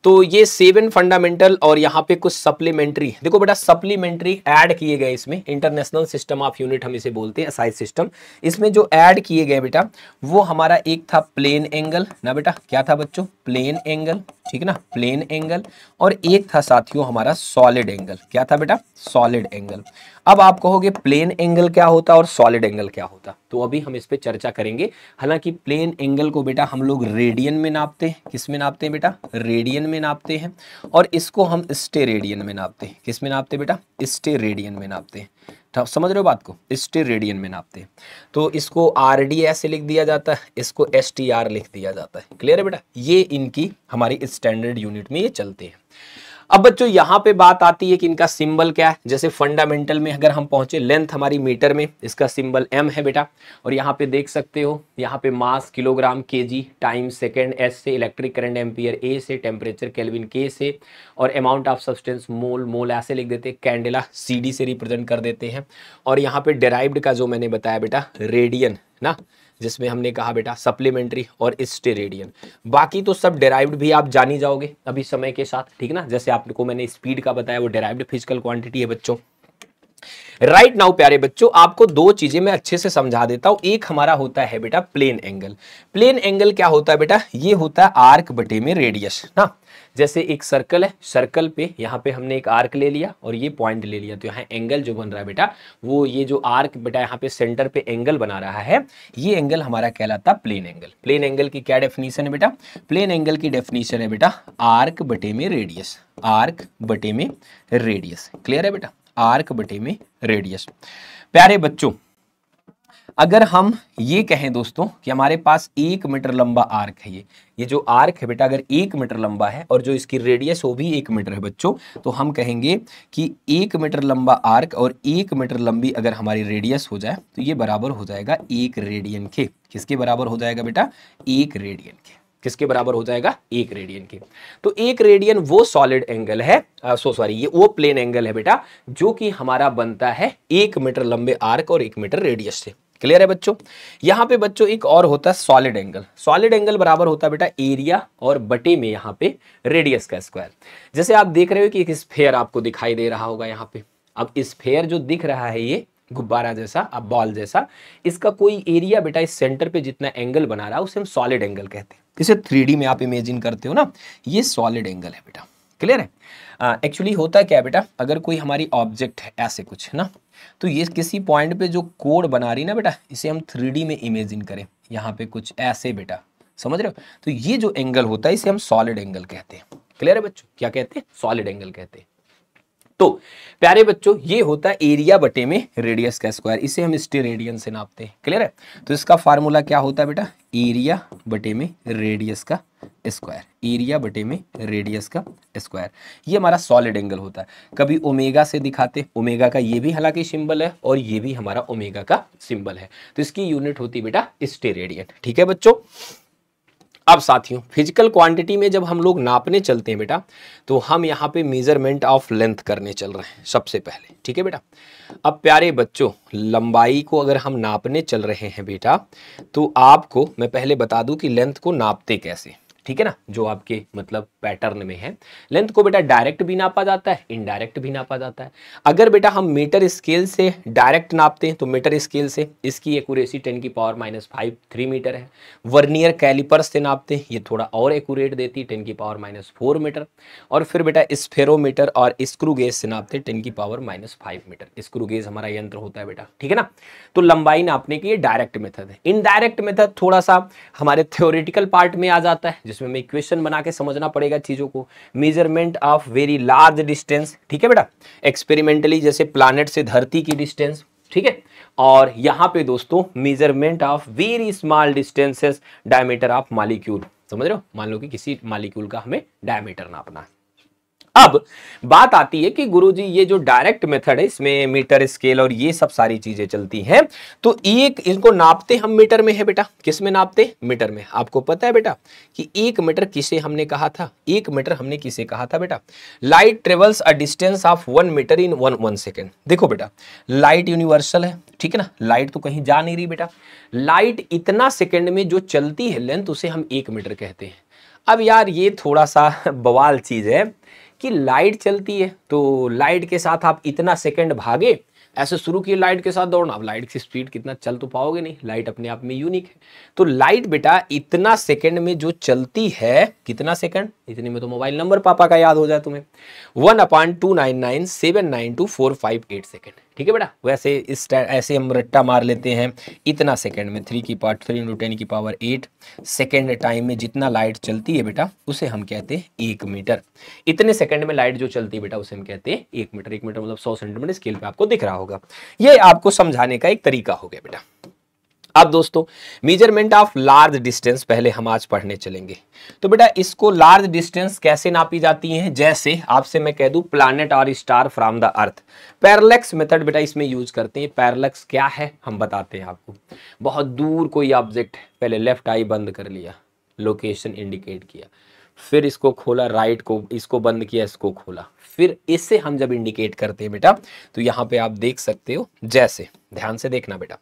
तो ये 7 फंडामेंटल और यहाँ पे कुछ सप्लीमेंट्री, देखो बेटा सप्लीमेंट्री ऐड किए गए इसमें, इंटरनेशनल सिस्टम ऑफ यूनिट हम इसे बोलते हैं, एसआई सिस्टम। इसमें जो ऐड किए गए बेटा वो हमारा एक था प्लेन एंगल ना बेटा, क्या था बच्चों, प्लेन एंगल, ठीक है ना, प्लेन एंगल, और एक था साथियों हमारा सॉलिड एंगल, क्या था बेटा, सॉलिड एंगल। अब आप कहोगे प्लेन एंगल क्या होता और सॉलिड एंगल क्या होता, तो अभी हम इस पे चर्चा करेंगे। हालांकि प्लेन एंगल को बेटा हम लोग रेडियन में नापते हैं, किस में नापते हैं बेटा, रेडियन में नापते हैं, और इसको हम स्टेरेडियन में नापते हैं, किस में नापते हैं बेटा, स्टेरेडियन में नापते हैं। समझ रहे हो बात को, स्टेरेडियन में नापते हैं। तो इसको आरडी ऐसे लिख दिया जाता है, इसको एसटीआर लिख दिया जाता है। क्लियर है बेटा, ये इनकी हमारी स्टैंडर्ड यूनिट में ये चलते हैं। अब बच्चों यहाँ पे बात आती है कि इनका सिंबल क्या है। जैसे फंडामेंटल में अगर हम पहुंचे, लेंथ हमारी मीटर में, इसका सिंबल m है बेटा, और यहाँ पे देख सकते हो, यहाँ पे mass kilogram KG, time second s से, इलेक्ट्रिक करंट एम्पियर a से, टेम्परेचर केल्विन k से, और amount of substance mole, mole ऐसे लिख देते हैं, कैंडेला cd से रिप्रेजेंट कर देते हैं। और यहाँ पे डेराइव्ड का जो मैंने बताया बेटा रेडियन ना, जिसमें हमने कहा बेटा सप्लीमेंट्री और स्टेरेडियन। बाकी तो सब डेराइव्ड भी आप जानी जाओगे अभी समय के साथ, ठीक ना। जैसे आपको मैंने स्पीड का बताया वो डेराइव्ड फिजिकल क्वांटिटी है बच्चों। राइट नाउ प्यारे बच्चों, आपको दो चीजें मैं अच्छे से समझा देता हूं। एक हमारा होता है बेटा प्लेन एंगल। प्लेन एंगल क्या होता है बेटा, ये होता है आर्क बटे में रेडियस ना। जैसे एक सर्कल है, सर्कल पे यहाँ पे हमने एक आर्क ले लिया और ये पॉइंट ले लिया, तो यहाँ एंगल जो बन रहा है बेटा, वो ये जो आर्क बेटा यहाँ पे सेंटर पे एंगल बना रहा है, ये एंगल हमारा कहलाता प्लेन एंगल। प्लेन एंगल की क्या डेफिनेशन है बेटा, प्लेन एंगल की डेफिनेशन है बेटा आर्क बटे में रेडियस, आर्क बटे में रेडियस। क्लियर है बेटा, आर्क बटे में रेडियस। प्यारे बच्चों, अगर हम ये कहें दोस्तों कि हमारे पास 1 मीटर लंबा आर्क है, ये जो आर्क है बेटा अगर 1 मीटर लंबा है और जो इसकी रेडियस वो भी 1 मीटर है बच्चों, तो हम कहेंगे कि 1 मीटर लंबा आर्क और 1 मीटर लंबी अगर हमारी रेडियस हो जाए तो ये बराबर हो जाएगा 1 रेडियन के। किसके बराबर हो जाएगा बेटा, 1 रेडियन के। किसके बराबर हो जाएगा, 1 रेडियन के। तो 1 रेडियन वो सॉलिड एंगल है, ये वो प्लेन एंगल है बेटा जो कि हमारा बनता है 1 मीटर लंबे आर्क और 1 मीटर रेडियस से। क्लियर है बच्चों। यहाँ पे बच्चों एक और होता है सॉलिड एंगल। सॉलिड एंगल बराबर होता है बेटा एरिया और बटे में यहाँ पे रेडियस का स्क्वायर। जैसे आप देख रहे हो कि एक स्फेयर आपको दिखाई दे रहा होगा यहाँ पे। अब स्फेयर जो दिख रहा है ये गुब्बारा जैसा, अब बॉल जैसा, इसका कोई एरिया बेटा इस सेंटर पे जितना एंगल बना रहा है उसे हम सॉलिड एंगल कहते हैं। इसे 3D में आप इमेजिन करते हो ना, ये सॉलिड एंगल है बेटा। क्लियर है। एक्चुअली होता क्या है बेटा, अगर कोई हमारी ऑब्जेक्ट है ऐसे कुछ है ना, तो ये किसी पॉइंट पे जो कोड बना रही ना बेटा, इसे हम 3D में इमेजिन करें, यहाँ पे कुछ ऐसे बेटा, समझ रहे हो, तो ये जो एंगल होता है इसे हम सॉलिड एंगल कहते हैं। क्लियर है बच्चों, क्या कहते हैं, सॉलिड एंगल कहते हैं। तो प्यारे बच्चों ये होता है एरिया बटे में रेडियस का स्क्वायर, इसे हम स्टेरेडियन से नापते हैं। क्लियर है। तो इसका फार्मूला क्या होता है बेटा, एरिया बटे में रेडियस का स्क्वायर, एरिया बटे में रेडियस का स्क्वायर। ये हमारा सॉलिड एंगल होता है। कभी ओमेगा से दिखाते, ओमेगा का ये भी हालांकि सिंबल है और ये भी हमारा ओमेगा का सिंबल है, तो इसकी यूनिट होती है बेटा स्टेरेडियन। ठीक है बच्चों। अब साथियों फिजिकल क्वांटिटी में जब हम लोग नापने चलते हैं बेटा, तो हम यहाँ पे मेजरमेंट ऑफ लेंथ करने चल रहे हैं सबसे पहले। ठीक है बेटा। अब प्यारे बच्चों लंबाई को अगर हम नापने चल रहे हैं बेटा, तो आपको मैं पहले बता दूं कि लेंथ को नापते कैसे। ठीक है ना, जो आपके मतलब पैटर्न में है। लेंथ को बेटा डायरेक्ट भी नापा जाता है, इनडायरेक्ट भी नापा जाता है। अगर बेटा हम मीटर स्केल से डायरेक्ट नापते हैं तो मीटर स्केल से इसकी एक्यूरेसी 10⁻⁵ 3 मीटर है। वर्नियर कैलिपर से नापते हैं, ये थोड़ा और एक्यूरेट देती है 10⁻⁴ मीटर। और फिर बेटा स्फेरोमीटर और स्क्रू गेज से नापते हैं 10⁻⁵ मीटर। स्क्रू गेज हमारा यंत्र होता है बेटा। ठीक है ना। तो लंबाई नापने की ये डायरेक्ट मेथड है। इनडायरेक्ट मेथड थोड़ा सा हमारे थ्योरेटिकल पार्ट में आ जाता है, जिसमें हमें इक्वेशन बना के समझना पड़ेगा चीजों को। Measurement of very large distance, ठीक है बेटा, एक्सपेरिमेंटली जैसे प्लैनेट से धरती की डिस्टेंस। ठीक है। और यहां पे दोस्तों measurement of very small distances, diameter of molecule. समझ रहे हो, मान लो कि किसी मॉलिक्यूल का हमें डायमीटर नापना है। अब बात आती है कि गुरुजी ये जो डायरेक्ट मेथड है इसमें मीटर स्केल और ये सब सारी चीजें चलती हैं, तो एक इनको नापते हम मीटर में है बेटा। किस में नापते, मीटर में। आपको पता है बेटा कि 1 मीटर किसे हमने कहा था, 1 मीटर हमने किसे कहा था बेटा, light travels a distance of 1 metre in 1 second. देखो बेटा लाइट यूनिवर्सल है, ठीक है ना, लाइट तो कहीं जा नहीं रही बेटा। लाइट इतना सेकेंड में जो चलती है लेंथ उसे हम 1 मीटर कहते हैं। अब यार ये थोड़ा सा बवाल चीज है कि लाइट चलती है तो लाइट के साथ आप इतना सेकंड भागे, ऐसे शुरू किए लाइट के साथ दौड़ना, अब लाइट की स्पीड कितना चल तो पाओगे नहीं, लाइट अपने आप में यूनिक है। तो लाइट बेटा इतना सेकंड में जो चलती है, कितना सेकंड, इतने में तो मोबाइल नंबर पापा का याद हो जाए तुम्हें, 1/299,792,458 सेकंड। ठीक है बेटा, वैसे ऐसे हम रट्टा मार लेते हैं, इतना सेकंड में 3 की पावर 3 × 10⁸ सेकंड टाइम में जितना लाइट चलती है बेटा उसे हम कहते हैं 1 मीटर। इतने सेकंड में लाइट जो चलती है बेटा उसे हम कहते हैं 1 मीटर। 1 मीटर मतलब 100 सेंटीमीटर स्केल पे आपको दिख रहा होगा। ये आपको समझाने का एक तरीका हो गया बेटा। अब दोस्तों मेजरमेंट ऑफ लार्ज डिस्टेंस पहले हम आज पढ़ने चलेंगे। तो बेटा इसको लार्ज डिस्टेंस कैसे नापी जाती है, जैसे आपसे मैं कह दूं प्लैनेट और star from the earth, parallax method बेटा इसमें यूज करते हैं। पैरेलैक्स क्या है हम बताते हैं आपको। बहुत दूर कोई ऑब्जेक्ट, पहले लेफ्ट आई बंद कर लिया, लोकेशन इंडिकेट किया, फिर इसको खोला राइट को, इसको बंद किया, इसको खोला, फिर इससे हम जब इंडिकेट करते हैं बेटा तो यहां पे आप देख सकते हो, जैसे ध्यान से देखना बेटा।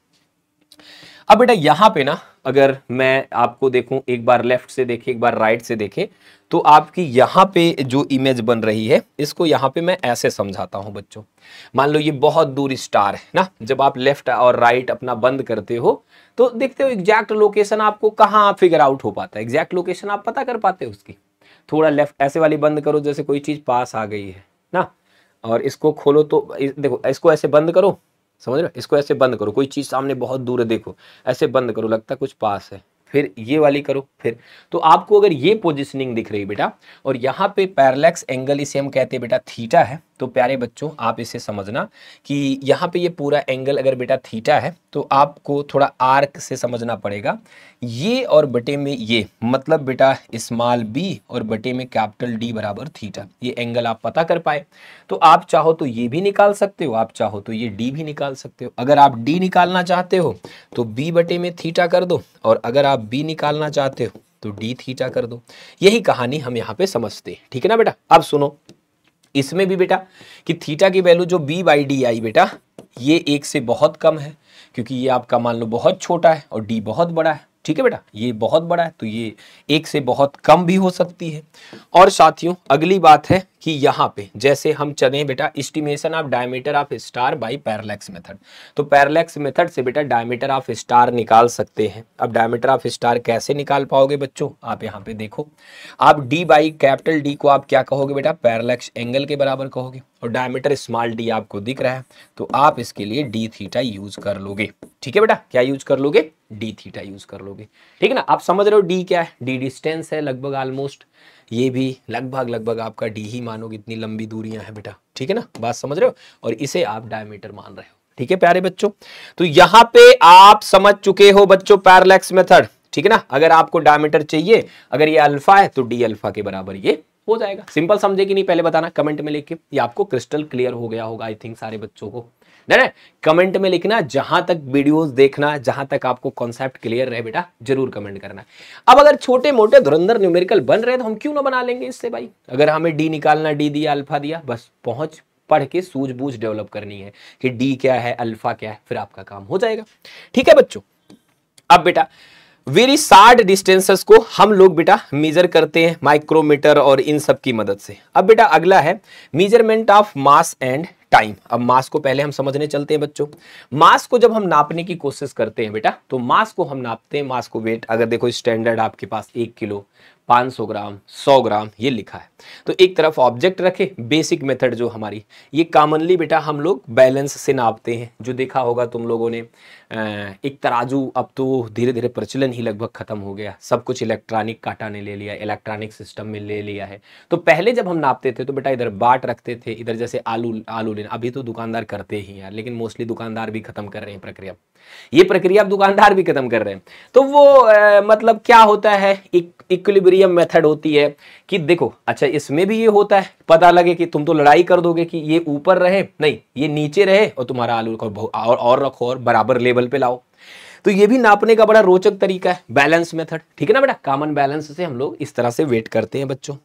अब बेटा यहां पे ना अगर मैं आपको देखूं, एक बार लेफ्ट से देखे एक बार राइट से देखे, तो आपकी यहां पे जो इमेज बन रही है इसको यहां पे मैं ऐसे समझाता हूं बच्चों। मान लो ये बहुत दूर स्टार है ना, जब आप लेफ्ट और राइट अपना बंद करते हो तो देखते हो एग्जैक्ट लोकेशन आपको कहां फिगर आउट हो पाता है, एग्जैक्ट लोकेशन आप पता कर पाते हो उसकी। थोड़ा लेफ्ट ऐसे वाली बंद करो, जैसे कोई चीज पास आ गई है ना, और इसको खोलो तो देखो, इसको ऐसे बंद करो, समझ रहे हो, इसको ऐसे बंद करो, कोई चीज सामने बहुत दूर है, देखो ऐसे बंद करो, लगता है कुछ पास है, फिर ये वाली करो, फिर तो आपको अगर ये पोजीशनिंग दिख रही बेटा, और यहाँ पे पैरेलैक्स एंगल इसे हम कहते हैं बेटा थीटा है। तो प्यारे बच्चों आप इसे समझना कि यहाँ पे ये पूरा एंगल अगर बेटा थीटा है तो आपको थोड़ा आर्क से समझना पड़ेगा। ये और बटे में ये, मतलब बेटा स्मॉल b और बटे में कैपिटल D बराबर थीटा, ये एंगल आप पता कर पाए तो आप चाहो तो ये भी निकाल सकते हो, आप चाहो तो ये D भी निकाल सकते हो। अगर आप D निकालना चाहते हो तो b बटे में थीटा कर दो, और अगर आप b निकालना चाहते हो तो d थीटा कर दो। यही कहानी हम यहाँ पे समझते हैं, ठीक है ना बेटा। अब सुनो, इसमें भी बेटा कि थीटा की वैल्यू जो b/d आई बेटा, ये 1 से बहुत कम है, क्योंकि ये आपका मान लो बहुत छोटा है और d बहुत बड़ा है। ठीक है बेटा, ये बहुत बड़ा है तो ये 1 से बहुत कम भी हो सकती है। और साथियों अगली बात है कि यहाँ पे जैसे हम चले बेटा estimation of diameter of star by parallax method, तो पैरेलैक्स मेथड से बेटा डायमीटर ऑफ स्टार निकाल सकते हैं। अब डायमीटर ऑफ स्टार कैसे निकाल पाओगे बच्चों, आप यहाँ पे देखो, आप d/कैपिटल D को आप क्या कहोगे बेटा, पैरेलैक्स एंगल के बराबर कहोगे, और डायमीटर स्मॉल d आपको दिख रहा है तो आप इसके लिए d थीटा यूज कर लोगे। ठीक है बेटा, क्या यूज कर लोगे, d थीटा यूज कर लोगे। ठीक है ना, आप समझ रहे हो d क्या है, d डिस्टेंस है लगभग ऑलमोस्ट, ये भी लगभग आपका d ही मानोगे, इतनी लंबी दूरियां है बेटा। ठीक है ना, बात समझ रहे हो, और इसे आप डायमीटर मान रहे हो। ठीक है प्यारे बच्चों, तो यहां पे आप समझ चुके हो बच्चों पैरेलैक्स मेथड। ठीक है ना, अगर आपको डायमीटर चाहिए, अगर ये अल्फा है तो d अल्फा के बराबर ये हो जाएगा। सिंपल समझे कि नहीं पहले बताना कमेंट में लिख के, ये आपको क्रिस्टल क्लियर हो गया होगा आई थिंक सारे बच्चों को। नहीं कमेंट में लिखना, जहां तक वीडियोस देखना, जहां तक आपको कॉन्सेप्ट क्लियर रहे बेटा जरूर कमेंट करना। अब अगर छोटे मोटे धुरंधर न्यूमेरिकल बन रहे हैं तो हम क्यों ना बना लेंगे इससे भाई। अगर हमें डी निकालना, डी दिया अल्फा दिया, बस पहुंच पढ़ के सूझबूझ डेवलप करनी है कि डी क्या है अल्फा क्या है, फिर आपका काम हो जाएगा। ठीक है बच्चों, अब बेटा वेरी शॉर्ट डिस्टेंसेस को हम लोग बेटा मेजर करते हैं माइक्रोमीटर और इन सब की मदद से। अब बेटा अगला है measurement of mass and time. अब मास को पहले हम समझने चलते हैं बच्चों। मास को जब हम नापने की कोशिश करते हैं बेटा, तो मास को हम नापते हैं, मास को वेट, अगर देखो स्टैंडर्ड आपके पास 1 किलो 500 ग्राम 100 ग्राम ये लिखा है, तो एक तरफ ऑब्जेक्ट रखे। बेसिक मेथड जो हमारी ये कॉमनली बेटा हम लोग बैलेंस से नापते हैं। जो देखा होगा तुम लोगों ने एक तराजू, अब तो धीरे धीरे प्रचलन ही लगभग खत्म हो गया, सब कुछ इलेक्ट्रॉनिक काटा ने ले लिया, इलेक्ट्रॉनिक सिस्टम में ले लिया है। तो पहले जब हम नापते थे तो बेटा इधर बाट रखते थे, इधर जैसे आलू लेना, अभी तो दुकानदार करते ही यार, लेकिन मोस्टली दुकानदार भी खत्म कर रहे हैं प्रक्रिया, ये प्रक्रिया अब दुकानदार भी खत्म कर रहे हैं। तो वो मतलब क्या होता है, इक्विलिब्रियम मेथड होती है कि देखो अच्छा इसमें भी ये होता है, पता लगे कि तुम तो लड़ाई कर दोगे कि ये ऊपर रहे, नहीं ये नीचे रहे, और तुम्हारा आलू को और रखो और बराबर लेवल पे लाओ। तो ये भी नापने का बड़ा रोचक तरीका है, बैलेंस मेथड। ठीक है ना बेटा, कॉमन बैलेंस से हम लोग इस तरह से वेट करते हैं बच्चों।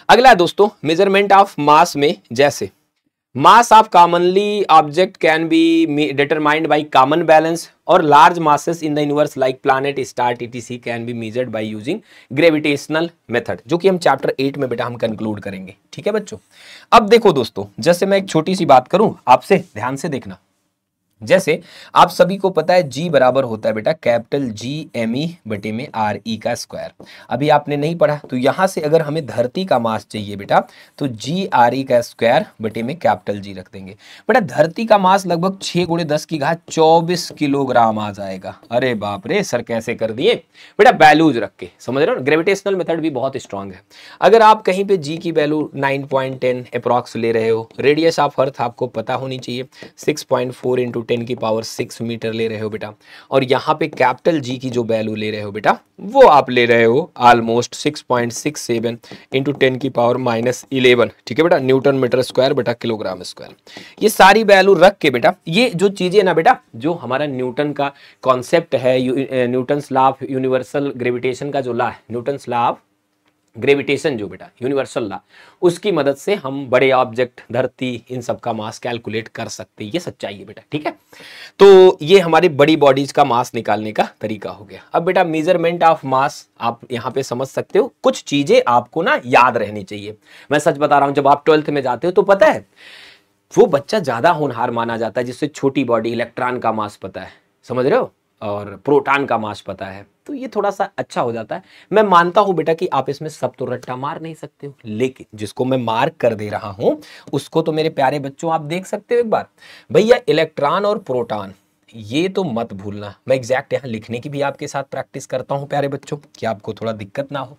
अगला है दोस्तों मेजरमेंट ऑफ मास में, जैसे mass of commonly object can be determined by common balance और large masses in the universe like planet star etc can be measured by using gravitational method, जो कि हम चैप्टर 8 में बेटा हम कंक्लूड करेंगे। ठीक है बच्चों, अब देखो दोस्तों, जैसे मैं एक छोटी सी बात करूं आपसे, ध्यान से देखना। जैसे आप सभी को पता है जी बराबर होता है बेटा कैपिटल जी एम ई बटे में आर ई का स्क्वायर। अभी आपने नहीं पढ़ा तो यहां से अगर हमें धरती का मास चाहिए बेटा तो जी आर ई का स्क्वायर बटे में कैपिटल जी रख देंगे। बेटा धरती का मास लगभग 6 × 10 की घात 24 किलोग्राम आ जाएगा। अरे बाप रे सर कैसे कर दिए बेटा, वैल्यूज रख के, समझ रहे हो। ग्रेविटेशनल मेथड भी बहुत स्ट्रांग है। अगर आप कहीं पे जी की वैल्यू 9.10 अप्रॉक्स ले रहे हो, रेडियस ऑफ अर्थ आपको पता होनी चाहिए 6.4 × 10 की पावर 6 मीटर ले रहे हो बेटा, और यहाँ पे कैपिटल जी की जो वैल्यू ले रहे हो बेटा वो आप ले रहे हो ऑलमोस्ट 6.67 × 10 की पावर -11। ठीक है बेटा, न्यूटन मीटर स्क्वायर बेटा किलोग्राम स्क्वायर। ये सारी वैल्यू रख के बेटा, ये जो चीजें ना बेटा, जो हमारा न्यूटन का कॉन्सेप्ट है, Newton's law of universal gravitation का जो लॉ है, न्यूटन्स लॉ ऑफ ग्रेविटेशन जो बेटा यूनिवर्सल लॉ, उसकी मदद से हम बड़े ऑब्जेक्ट, धरती, इन सब का मास कैलकुलेट कर सकते हैं। ये सच्चाई है बेटा। ठीक है, तो ये हमारी बड़ी बॉडीज का मास निकालने का तरीका हो गया। अब बेटा मेजरमेंट ऑफ मास आप यहाँ पे समझ सकते हो। कुछ चीजें आपको ना याद रहनी चाहिए। मैं सच बता रहा हूं, जब आप 12th में जाते हो तो पता है वो बच्चा ज्यादा होनहार माना जाता है जिससे छोटी बॉडी, इलेक्ट्रॉन का मास पता है, समझ रहे हो, और प्रोटॉन का मास पता है, तो ये थोड़ा सा अच्छा हो जाता है। मैं मानता हूं बेटा कि आप इसमें सब तो रट्टा मार नहीं सकते हो, लेकिन जिसको मैं मार्क कर दे रहा हूं उसको तो मेरे प्यारे बच्चों आप देख सकते हो एक बार। भैया इलेक्ट्रॉन और प्रोटॉन ये तो मत भूलना। मैं एग्जैक्ट यहाँ लिखने की भी आपके साथ प्रैक्टिस करता हूं प्यारे बच्चों, कि आपको थोड़ा दिक्कत ना हो।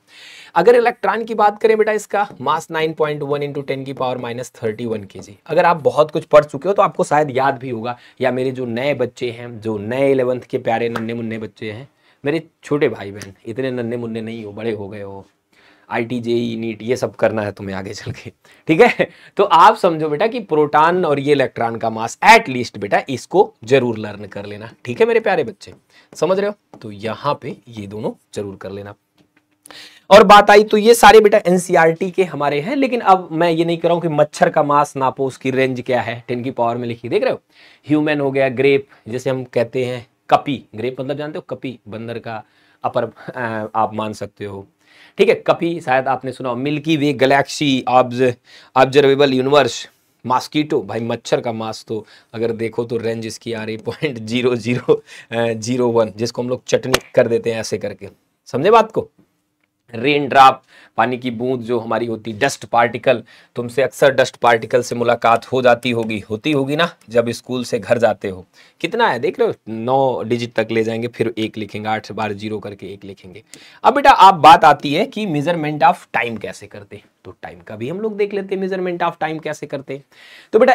अगर इलेक्ट्रॉन की बात करें बेटा, इसका मास 9.1 × 10 की पावर -31 kg। अगर आप बहुत कुछ पढ़ चुके हो तो आपको शायद याद भी होगा, या मेरे जो नए बच्चे हैं, जो नए 11th के प्यारे नन्हे मुन्ने बच्चे हैं, मेरे छोटे भाई बहन, इतने नन्हे मुन्ने नहीं हो, बड़े हो गए हो, IIT JEE नीट ये सब करना है तुम्हें आगे चल के। ठीक है, तो आप समझो बेटा कि प्रोटॉन और ये इलेक्ट्रॉन का मास एट लीस्ट बेटा इसको जरूर लर्न कर लेना। ठीक है मेरे प्यारे बच्चे, समझ रहे हो, तो यहाँ पे ये दोनों जरूर कर लेना। और बात आई तो ये सारे बेटा NCERT के हमारे हैं, लेकिन अब मैं ये नहीं कर रहा हूं कि मच्छर का मास नापो, उसकी रेंज क्या है, 10 की पावर में लिखी, देख रहे हो। ह्यूमन हो गया, ग्रेप जैसे हम कहते हैं, कपी, ग्रेप मतलब जानते हो, कपी बंदर का अपर आप मान सकते हो। ठीक है, कपी शायद आपने सुना। मिल्की वे गैलेक्सी, ऑब्जर्वेबल यूनिवर्स, मॉस्किटो, भाई मच्छर का मास तो अगर देखो तो रेंज इसकी आ रही 0.0001, जिसको हम लोग चटनी कर देते हैं ऐसे करके, समझे बात को। रेन ड्रॉप, पानी की बूंद जो हमारी होती, डस्ट पार्टिकल, तुमसे अक्सर डस्ट पार्टिकल से मुलाकात हो जाती होगी ना जब स्कूल से घर जाते हो। कितना है देख रहे हो, 9 डिजिट तक ले जाएंगे, फिर 1 लिखेंगे, 8 बार 0 करके 1 लिखेंगे। अब बेटा आप बात आती है कि मेजरमेंट ऑफ टाइम कैसे करते, तो टाइम का भी हम लोग देख लेते हैं, मेजरमेंट ऑफ टाइम कैसे करते। तो बेटा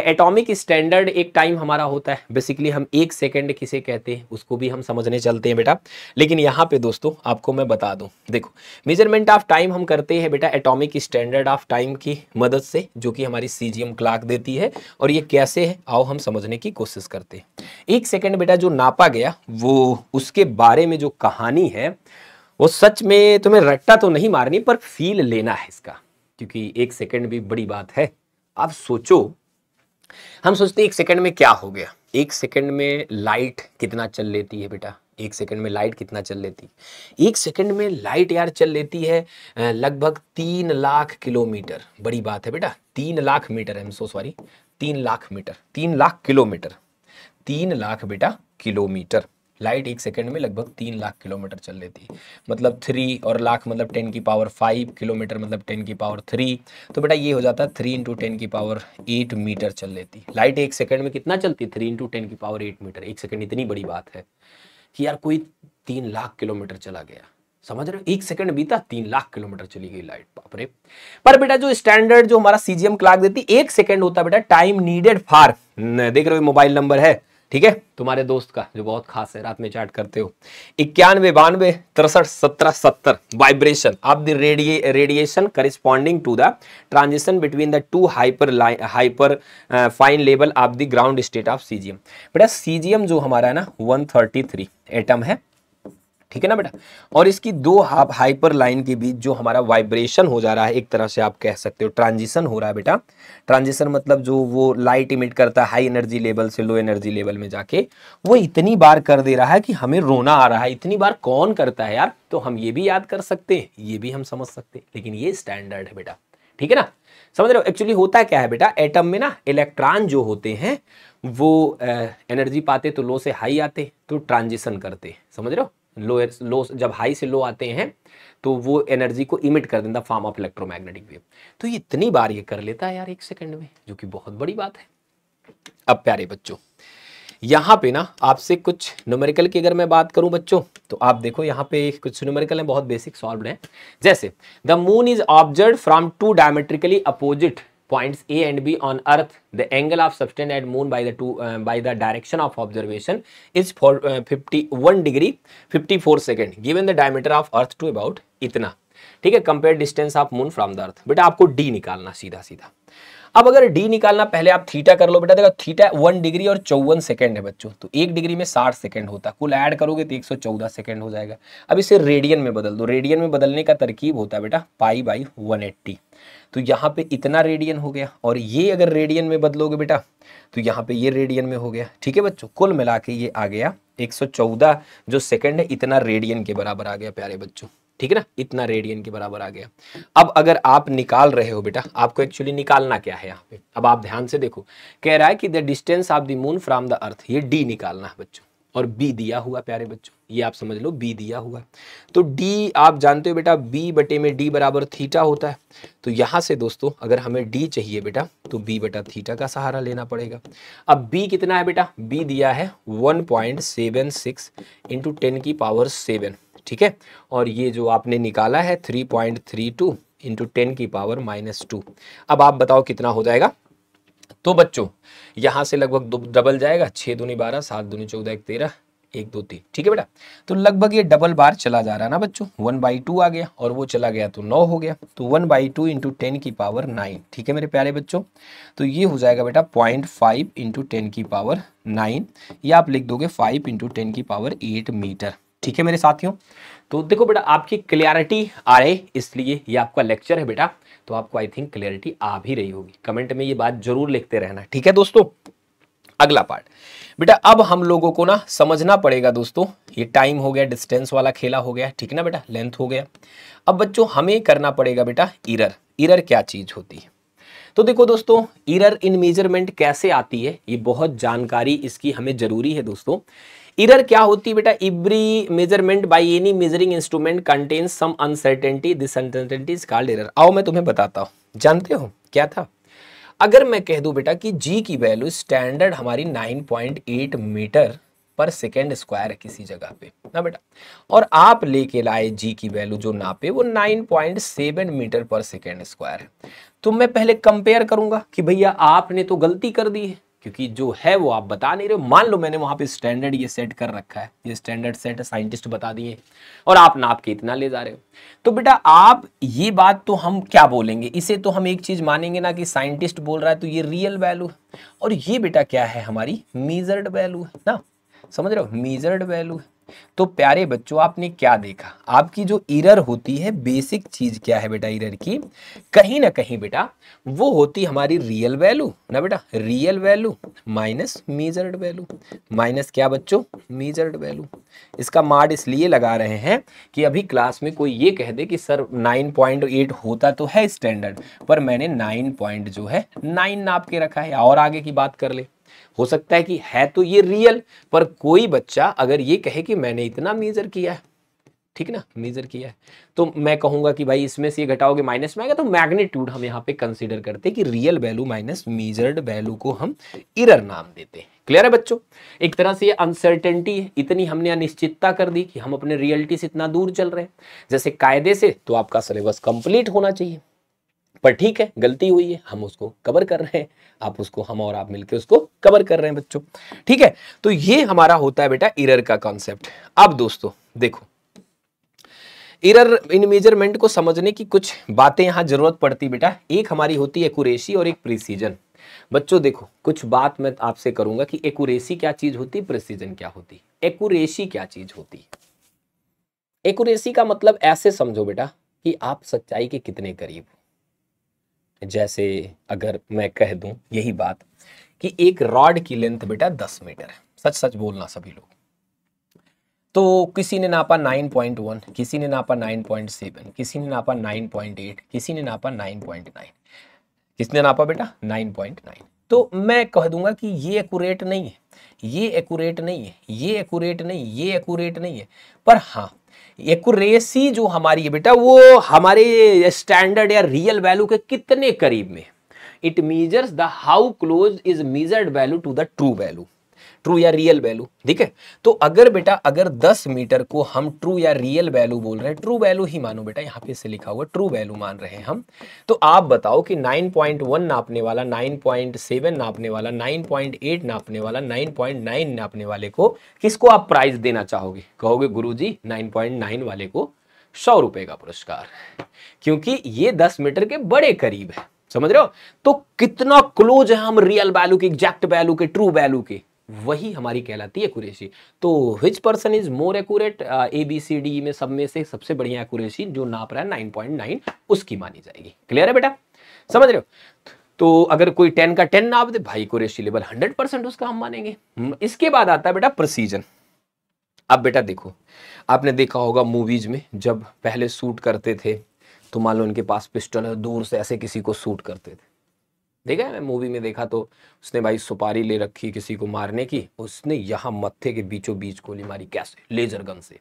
एटॉमिक स्टैंडर्ड एक टाइम हमारा होता है, बेसिकली हम 1 सेकेंड किसे कहते हैं उसको भी हम समझने चलते हैं बेटा। लेकिन यहाँ पे दोस्तों आपको मैं बता दूं, देखो मेजरमेंट ऑफ टाइम हम करते हैं बेटा एटॉमिक स्टैंडर्ड ऑफ टाइम की मदद से, जो कि हमारी सीजियम क्लॉक देती है। और ये कैसे है आओ हम समझने की कोशिश करते हैं। 1 सेकेंड बेटा जो नापा गया, वो उसके बारे में जो कहानी है वो सच में तुम्हें रट्टा तो नहीं मारनी, पर फील लेना है इसका, क्योंकि 1 सेकेंड भी बड़ी बात है। आप सोचो, हम सोचते 1 सेकेंड में क्या हो गया। 1 सेकेंड में लाइट कितना चल लेती है बेटा, 1 सेकेंड में लाइट कितना चल लेती है। 1 सेकेंड में लाइट यार चल लेती है लगभग 3 लाख किलोमीटर। बड़ी बात है बेटा, 3 lakh metre, I am so sorry, 3 lakh metre, 3 lakh kilometre, 3 lakh बेटा किलोमीटर। लाइट 1 सेकेंड में लगभग 3 लाख किलोमीटर चल लेती है। मतलब 3 और लाख मतलब 10 की पावर 5, किलोमीटर मतलब 10 की पावर 3। तो बेटा ये हो जाता है 3 × 10 की पावर 8 मीटर चल लेती। लाइट 1 सेकेंड में कितना चलती है, 3 × 10 की पावर 8 मीटर। 1 सेकेंड इतनी बड़ी बात है कि यार कोई 3 लाख किलोमीटर चला गया, समझ रहे हो। 1 सेकंड बीता, 3 लाख किलोमीटर चली गई लाइट, बाप रे। पर बेटा जो स्टैंडर्ड जो हमारा सीजीएम क्लॉक देती 1 सेकंड होता है बेटा टाइम नीडेड फॉर, देख रहे हो मोबाइल नंबर है, ठीक है, तुम्हारे दोस्त का जो बहुत खास है, रात में चैट करते हो, 91 92 63 17 70 vibration of the radiation corresponding to the transition between the 2 hyperfine level of the ground state of CGM. बेटा सीजीएम जो हमारा है ना 133 एटम है, ठीक है ना बेटा। और इसकी दो हाइपर लाइन के बीच जो हमारा वाइब्रेशन हो जा रहा है, एक तरह से आप कह सकते हो ट्रांजिशन हो रहा है बेटा। ट्रांजिशन मतलब जो वो लाइट इमिट करता है हाई एनर्जी लेवल से लो एनर्जी लेवल में जाके, वो इतनी बार कर दे रहा है कि हमें रोना आ रहा है। इतनी बार कौन करता है यार? तो हम ये भी याद कर सकते हैं, ये भी हम समझ सकते हैं, लेकिन ये स्टैंडर्ड है बेटा, ठीक है ना। समझ रहे हो? एक्चुअली होता क्या है बेटा, एटम में ना इलेक्ट्रॉन जो होते हैं वो एनर्जी पाते तो लो से हाई आते तो ट्रांजिशन करते, समझ रहे हो। लो जब हाई से लो आते हैं तो वो एनर्जी को इमिट कर देता फॉर्म ऑफ इलेक्ट्रोमैग्नेटिक वेव। तो ये इतनी बार ये कर लेता है यार 1 सेकंड में, जो कि बहुत बड़ी बात है। अब प्यारे बच्चों, यहाँ पे ना आपसे कुछ न्यूमेरिकल की अगर मैं बात करूं बच्चों, तो आप देखो यहाँ पे कुछ न्यूमेरिकल है, बहुत बेसिक सॉल्व्ड है। जैसे the moon is observed from 2 diametrically opposite points A and B on Earth. The angle of subtend at moon by the direction of observation is for 51 degree 54 second. Given the diameter of Earth to about इतना, ठीक है। Compare distance of moon from the earth. बेटा आपको डी निकालना सीधा सीधा। अब अगर डी निकालना, पहले आप थीटा कर लो बेटा। देखो थीटा 1 डिग्री और 54 सेकंड है बच्चों, तो 1 डिग्री में 60 सेकंड होता, कुल ऐड करोगे तो 114 सेकंड हो जाएगा। अब इसे रेडियन में बदल दो। रेडियन में बदलने का तरकीब होता है बेटा पाई बाई 180। तो यहाँ पे इतना रेडियन हो गया, और ये अगर रेडियन में बदलोगे बेटा तो यहाँ पे ये रेडियन में हो गया, ठीक है बच्चों। कुल मिला के ये आ गया 114 जो सेकंड है, इतना रेडियन के बराबर आ गया प्यारे बच्चों, ठीक है ना। इतना रेडियन के बराबर आ गया। अब अगर आप निकाल रहे हो बेटा, आपको एक्चुअली निकालना क्या है यहाँ पे, अब आप ध्यान से देखो। कह रहा है कि the distance of the moon from the earth, ये डी निकालना है बच्चों, और बी दिया हुआ प्यारे बच्चों, ये आप समझ लो बी दिया हुआ। तो डी आप जानते हो बेटा, बी बटे में डी बराबर थीटा होता है। तो यहाँ से दोस्तों अगर हमें डी चाहिए बेटा, तो बी बटा थीटा का सहारा लेना पड़ेगा। अब बी कितना है बेटा, बी दिया है 1.76 इंटू 10 की पावर 7, ठीक है। और ये जो आपने निकाला है 3.32 इंटू 10 की पावर -2। अब आप बताओ कितना हो जाएगा। तो बच्चों यहां से लगभग डबल जाएगा, 6 दूनी 12, 7 दूनी 14, 1 13, 1 2 3, ठीक है बेटा। तो लगभग ये डबल बार चला जा रहा है ना बच्चों, 1/2 आ गया, और वो चला गया तो 9 हो गया। तो 1/2 इंटू 10 की पावर 9, ठीक है मेरे प्यारे बच्चों। तो ये हो जाएगा बेटा 0.5 इंटू 10 की पावर 9, या आप लिख दोगे 5 इंटू 10 की पावर 8 मीटर, ठीक है मेरे साथियों। तो देखो बेटा आपकी क्लियरिटी आ रही, इसलिए ये आपका लेक्चर है बेटा, तो आपको आई थिंक क्लियरिटी आ भी रही होगी। कमेंट में ये बात जरूर लिखते रहना, ठीक है दोस्तों। अगला पार्ट बेटा, अब हम लोगों को ना समझना पड़ेगा दोस्तों, ये टाइम हो गया, डिस्टेंस वाला खेला हो गया, ठीक है ना बेटा, लेंथ हो गया। अब बच्चों हमें करना पड़ेगा बेटा इरर। इरर क्या चीज होती है? तो देखो दोस्तों, इरर इन मेजरमेंट कैसे आती है, ये बहुत जानकारी इसकी हमें जरूरी है दोस्तों। इरर क्या होती है बेटा, every measurement by any measuring instrument contains some uncertainty, this uncertainty is called error. आओ मैं तुम्हें बताता हूं, जानते हो क्या था? अगर मैं कह दूं बेटा कि जी की वैल्यू स्टैंडर्ड हमारी 9.8 मीटर पर सेकेंड स्क्वायर है किसी जगह पे ना बेटा, और आप लेके लाए जी की वैल्यू जो नापे वो 9.7 मीटर पर सेकेंड स्क्वायर है, तो मैं पहले कंपेयर करूंगा कि भैया आपने तो गलती कर दी है, क्योंकि जो है वो आप बता नहीं रहे हो। मान लो मैंने वहां पे स्टैंडर्ड ये सेट कर रखा है, ये स्टैंडर्ड सेट है, साइंटिस्ट बता दिए, और आप नाप के इतना ले जा रहे हो। तो बेटा आप ये बात तो हम क्या बोलेंगे, इसे तो हम एक चीज मानेंगे ना कि साइंटिस्ट बोल रहा है तो ये रियल वैल्यू है, और ये बेटा क्या है, हमारी मेजर्ड वैल्यू है ना, समझ रहे हो, मेजर्ड वैल्यू है। तो प्यारे बच्चों आपने क्या देखा, आपकी जो इरर होती है, बेसिक चीज क्या है बेटा इरर की, कहीं ना कहीं बेटा वो होती हमारी रियल वैल्यू ना बेटा, real value minus measured value, minus क्या बच्चों, मेजर्ड वैल्यू। इसका मार्ड इसलिए लगा रहे हैं कि अभी क्लास में कोई ये कह दे कि सर 9.8 होता तो है स्टैंडर्ड, पर मैंने 9 नाप के रखा है, और आगे की बात कर ले। हो सकता है कि है तो ये रियल, पर कोई बच्चा अगर ये कहे कि मैंने इतना मेजर किया है, ठीक है ना, मेजर किया है, तो मैं कहूंगा कि भाई इसमें से ये घटाओगे माइनस में आएगा, तो मैग्नीट्यूड हम यहाँ पे कंसीडर करते हैं कि real value minus measured value को हम इरर नाम देते हैं। क्लियर है बच्चों? एक तरह से ये अनसर्टेनिटी है, इतनी हमने अनिश्चितता कर दी कि हम अपने रियलिटी से इतना दूर चल रहे हैं। जैसे कायदे से तो आपका सिलेबस कंप्लीट होना चाहिए, पर ठीक है गलती हुई है, हम उसको कवर कर रहे हैं, आप उसको, हम और आप मिलकर उसको कवर कर रहे हैं बच्चों, ठीक है। तो ये हमारा होता है बेटा इरर का कॉन्सेप्ट। अब दोस्तों देखो, इरर इन मेजरमेंट को समझने की कुछ बातें यहां जरूरत पड़ती बेटा। एक हमारी होती है एक्यूरेसी और एक प्रिसीजन। बच्चों देखो, कुछ बात मैं आपसे करूंगा कि एक्यूरेसी क्या चीज होती है, प्रिसीजन क्या होती है। एक्यूरेसी क्या चीज होती है? एक्यूरेसी का मतलब ऐसे समझो बेटा कि आप सच्चाई के कितने करीब हो। जैसे अगर मैं कह दूं यही बात कि एक रॉड की लेंथ बेटा 10 मीटर है, सच सच बोलना सभी लोग। तो किसी ने नापा 9.1, किसी ने नापा 9.7, किसी ने नापा 9.8, किसी ने नापा 9.9, किसने नापा बेटा 9.9। तो मैं कह दूंगा कि ये एक्यूरेट नहीं है, ये एक्यूरेट नहीं है, ये एक्यूरेट नहीं, ये एक्यूरेट नहीं है, पर हाँ एक्यूरेसी जो हमारी है बेटा वो हमारे स्टैंडर्ड या रियल वैल्यू के कितने करीब में। It measures the how close is measured value to the true value, true या रियल वैल्यू। ठीक है, तो अगर बेटा अगर 10 मीटर को हम ट्रू या रियल वैल्यू बोल रहे हैं, ट्रू वैल्यू ही मानो बेटा, यहाँ पे से लिखा हुआ ट्रू वैल्यू मान रहे हैं हम, तो आप बताओ कि 9.1 नापने वाला, 9.7 नापने वाला, 9.8 नापने वाला, 9.9 नापने वाले को किसको आप प्राइज देना चाहोगे? कहोगे गुरुजी 9.9 वाले को 100 रुपए का पुरस्कार, क्योंकि ये 10 मीटर के बड़े करीब है। समझ रहे हो? तो कितना क्लोज है हम रियल वैल्यू के, एग्जैक्ट वैल्यू के, ट्रू वैल्यू के, वही हमारी कहलाती है एक्यूरेसी। तो which person is more accurate, ABCD में सब में से सबसे बढ़िया एक्यूरेसी जो नाप रहा है 9.9 उसकी मानी जाएगी। क्लियर है बेटा? समझ रहे हो? तो अगर कोई 10 का 10 नाप दे भाई, एक्यूरेसी लेवल 100% उसका हम मानेंगे। इसके बाद आता है बेटा प्रिसीजन। अब बेटा देखो, आपने देखा होगा मूवीज में जब पहले शूट करते थे तो मान लो उनके पास पिस्टल है, दूर से ऐसे किसी को शूट करते थे। देखा है, मैं मूवी में देखा तो उसने भाई सुपारी ले रखी किसी को मारने की, उसने यहाँ मत्थे के बीचों बीच गोली मारी। कैसे? लेजर गन से।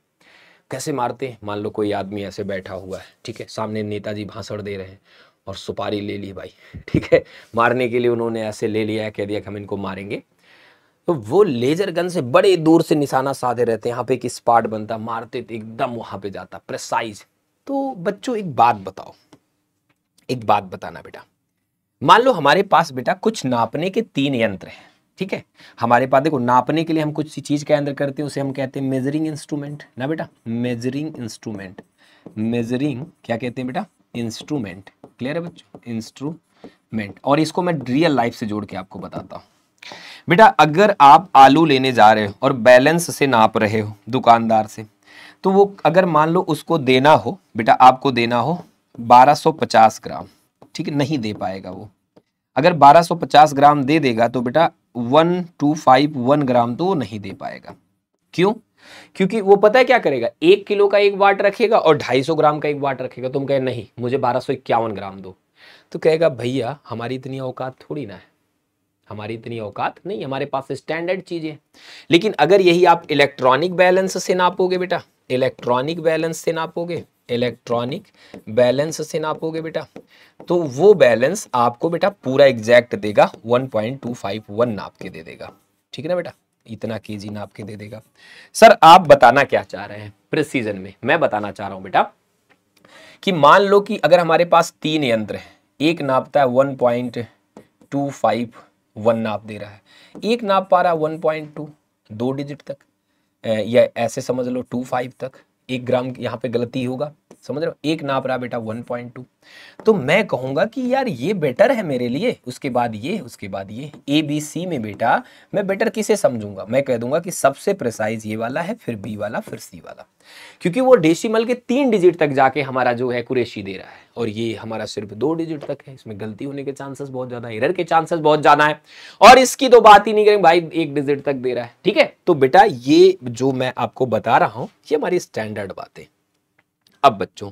कैसे मारते हैं? मान लो कोई आदमी ऐसे बैठा हुआ है, ठीक है, सामने नेताजी भाषण दे रहे हैं और सुपारी ले ली भाई, ठीक है, मारने के लिए उन्होंने ऐसे ले लिया है, कह दिया कि हम इनको मारेंगे। तो वो लेजर गन से बड़े दूर से निशाना साधे रहते हैं, यहाँ पे एक स्पॉट बनता, मारते तो एकदम वहां पे जाता, प्रेसाइज। तो बच्चों एक बात बताओ, एक बात बताना बेटा, मान लो हमारे पास बेटा कुछ नापने के 3 यंत्र हैं। ठीक है, हमारे पास देखो नापने के लिए हम कुछ चीज का यंत्र करते हैं, उसे हम कहते हैं मेजरिंग इंस्ट्रूमेंट ना बेटा, मेजरिंग इंस्ट्रूमेंट। मेजरिंग क्या कहते हैं बेटा? इंस्ट्रूमेंट। क्लियर है बच्चों? इंस्ट्रूमेंट। और इसको मैं रियल लाइफ से जोड़ के आपको बताता हूं बेटा। अगर आप आलू लेने जा रहे हो और बैलेंस से नाप रहे हो दुकानदार से, तो वो अगर मान लो उसको देना हो बेटा, आपको देना हो 1250 ग्राम, ठीक है, नहीं दे पाएगा वो। अगर 1250 ग्राम दे देगा तो बेटा 1251 ग्राम तो वो नहीं दे पाएगा। क्यों? क्योंकि वो पता है क्या करेगा, 1 किलो का एक वाट रखेगा और 250 ग्राम का एक वाट रखेगा। तुम कहे नहीं मुझे 1251 ग्राम दो, तो कहेगा भैया हमारी इतनी औकात थोड़ी ना है, हमारी इतनी औकात नहीं, हमारे पास स्टैंडर्ड चीजें। लेकिन अगर यही आप इलेक्ट्रॉनिक बैलेंस से नापोगे बेटा, इलेक्ट्रॉनिक बैलेंस से नापोगे, इलेक्ट्रॉनिक बैलेंस से नापोगे बेटा, तो वो बैलेंस आपको बेटा पूरा एग्जैक्ट देगा, 1.251 नाप के दे देगा। ठीक है ना बेटा? इतना केजी नाप के दे देगा। सर आप बताना क्या चाह रहे हैं प्रिसीजन में? मैं बताना चाह रहा हूं बेटा कि मान लो कि अगर हमारे पास 3 यंत्र है, एक नापता है 1.251 नाप दे रहा है, एक नाप पा रहा है 1.2, 2 डिजिट तक, या ऐसे समझ लो 25 तक, 1 ग्राम यहाँ पे गलती होगा, समझ रहे हो? एक नाप रहा बेटा 1.2, तो मैं कहूंगा कि यार ये बेटर है मेरे लिए, उसके बाद ये, उसके बाद ये। ABC में बेटा मैं बेटर किसे समझूंगा? मैं कह दूंगा कि सबसे प्रिसाइज ये वाला है, फिर B वाला, फिर C वाला, क्योंकि वो डेसिमल के 3 डिजिट तक जाके हमारा जो है एक्यूरेसी दे रहा है, और ये हमारा सिर्फ 2 डिजिट तक है। इसमें गलती होने के चांसेस बहुत ज्यादा, एरर के चांसेस बहुत ज्यादा है, और इसकी तो बात ही नहीं करेंगे भाई, 1 डिजिट तक दे रहा है। ठीक है, तो बेटा ये जो मैं आपको बता रहा हूं ये हमारी स्टैंडर्ड बातें। अब बच्चों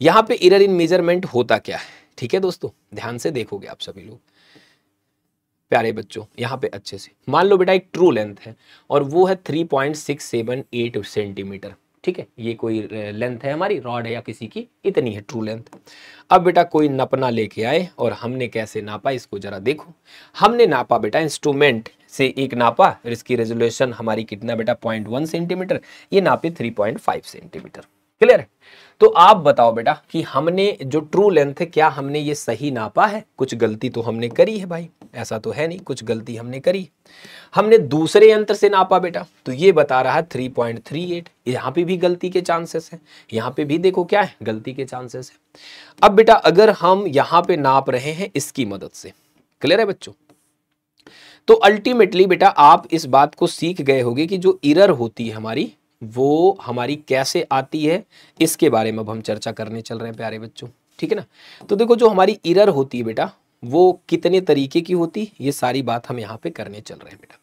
यहां पे एरर इन मेजरमेंट होता क्या है? ठीक है दोस्तों, ध्यान से देखोगे आप सभी लोग, प्यारे बच्चों, यहां पे अच्छे से मान लो बेटा एक ट्रू लेंथ है और वो है 3.678 सेंटीमीटर। ठीक है, ये कोई लेंथ है हमारी, रॉड है या किसी की, इतनी है ट्रू लेंथ। अब बेटा कोई नपना लेके आए और हमने कैसे नापा इसको जरा देखो। हमने नापा बेटा इंस्ट्रूमेंट से एक नापा, और इसकी रेजोल्यूशन हमारी कितना बेटा 0.1 सेंटीमीटर, ये नापे 3.5 सेंटीमीटर। क्लियर है? तो आप बताओ बेटा कि हमने जो ट्रू लेंथ है क्या हमने ये सही नापा है? कुछ गलती तो हमने करी है भाई, ऐसा तो है नहीं, कुछ गलती हमने करी। हमने दूसरे यंत्र से नापा बेटा, तो ये बता रहा है 3.38, यहाँ पे भी गलती के चांसेस है, यहाँ पे भी देखो क्या है, गलती के चांसेस है। अब बेटा अगर हम यहाँ पे नाप रहे हैं इसकी मदद से, क्लियर है बच्चों, तो अल्टीमेटली बेटा आप इस बात को सीख गए होगे कि जो एरर होती है हमारी वो हमारी कैसे आती है इसके बारे में अब हम चर्चा करने चल रहे हैं प्यारे बच्चों, ठीक है ना। तो देखो जो हमारी एरर होती है बेटा वो कितने तरीके की होती है, ये सारी बात हम यहाँ पे करने चल रहे हैं बेटा।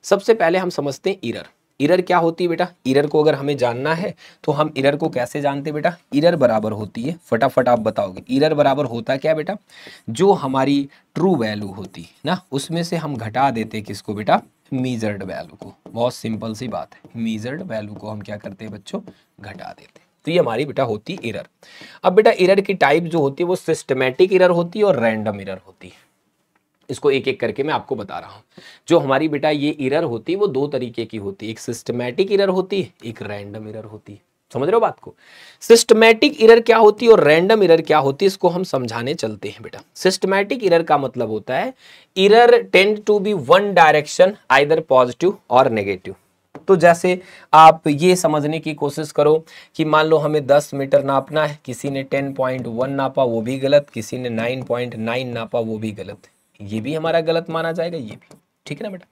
सबसे पहले हम समझते हैं एरर। एरर क्या होती है बेटा, एरर को अगर हमें जानना है तो हम एरर को कैसे जानते हैं बेटा। एरर बराबर होती है, फटाफट आप बताओगे, एरर बराबर होता क्या बेटा, जो हमारी ट्रू वैल्यू होती है ना उसमें से हम घटा देते किसको बेटा, मीजर्ड वैल्यू को। बहुत सिंपल सी बात है, मीजर्ड वैल्यू को हम क्या करते हैं बच्चों, घटा देते हैं। तो ये हमारी बेटा होती एरर। अब बेटा एरर की टाइप जो होती है वो सिस्टमैटिक एरर होती है और रैंडम एरर होती है। इसको एक एक करके मैं आपको बता रहा हूँ। जो हमारी बेटा ये एरर होती है वो दो तरीके की होती है, एक सिस्टमैटिक एरर होती है, एक रैंडम एरर होती है। समझ रहे हो बात को। सिस्टमैटिक एरर क्या होती है और रैंडम एरर क्या होती है, इसको हम समझाने चलते हैं बेटा। सिस्टमैटिक एरर का मतलब होता है error tend to be one direction, either positive और नेगेटिव। तो जैसे आप ये समझने की कोशिश करो कि मान लो हमें 10 मीटर नापना है, किसी ने 10.1 नापा वो भी गलत, किसी ने 9.9 नापा वो भी गलत, ये भी हमारा गलत माना जाएगा, ये भी, ठीक है ना बेटा।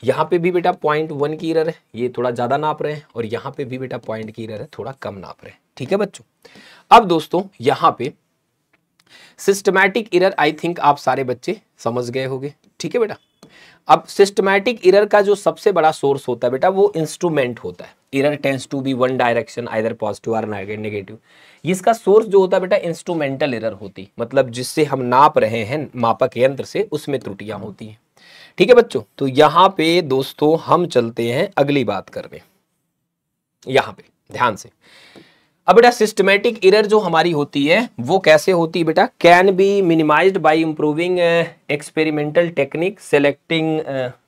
यहाँ पे भी बेटा 0.1 की एरर है, ये थोड़ा ज़्यादा नाप रहे हैं, और यहाँ पे भी बेटा पॉइंट की एरर है, थोड़ा कम नाप रहे हैं, ठीक है बच्चों। अब दोस्तों यहाँ पे सिस्टमैटिक एरर आई थिंक आप सारे बच्चे समझ गए होंगे, ठीक है बेटा। अब सिस्टमैटिक एरर का जो सबसे बड़ा सोर्स होता है बेटा वो इंस्ट्रूमेंट होता है। Error tends to be one direction, either positive और नेगेटिव। इसका सोर्स जो होता है बेटा इंस्ट्रूमेंटल एरर होती, मतलब जिससे हम नाप रहे हैं मापक यंत्र से, उसमें त्रुटियां होती हैं, ठीक है बच्चों। तो यहाँ पे दोस्तों हम चलते हैं अगली बात करने, यहाँ पे ध्यान से। अब बेटा सिस्टमैटिक एरर जो हमारी होती है वो कैसे होती है बेटा, can be minimised by improving experimental technique, selecting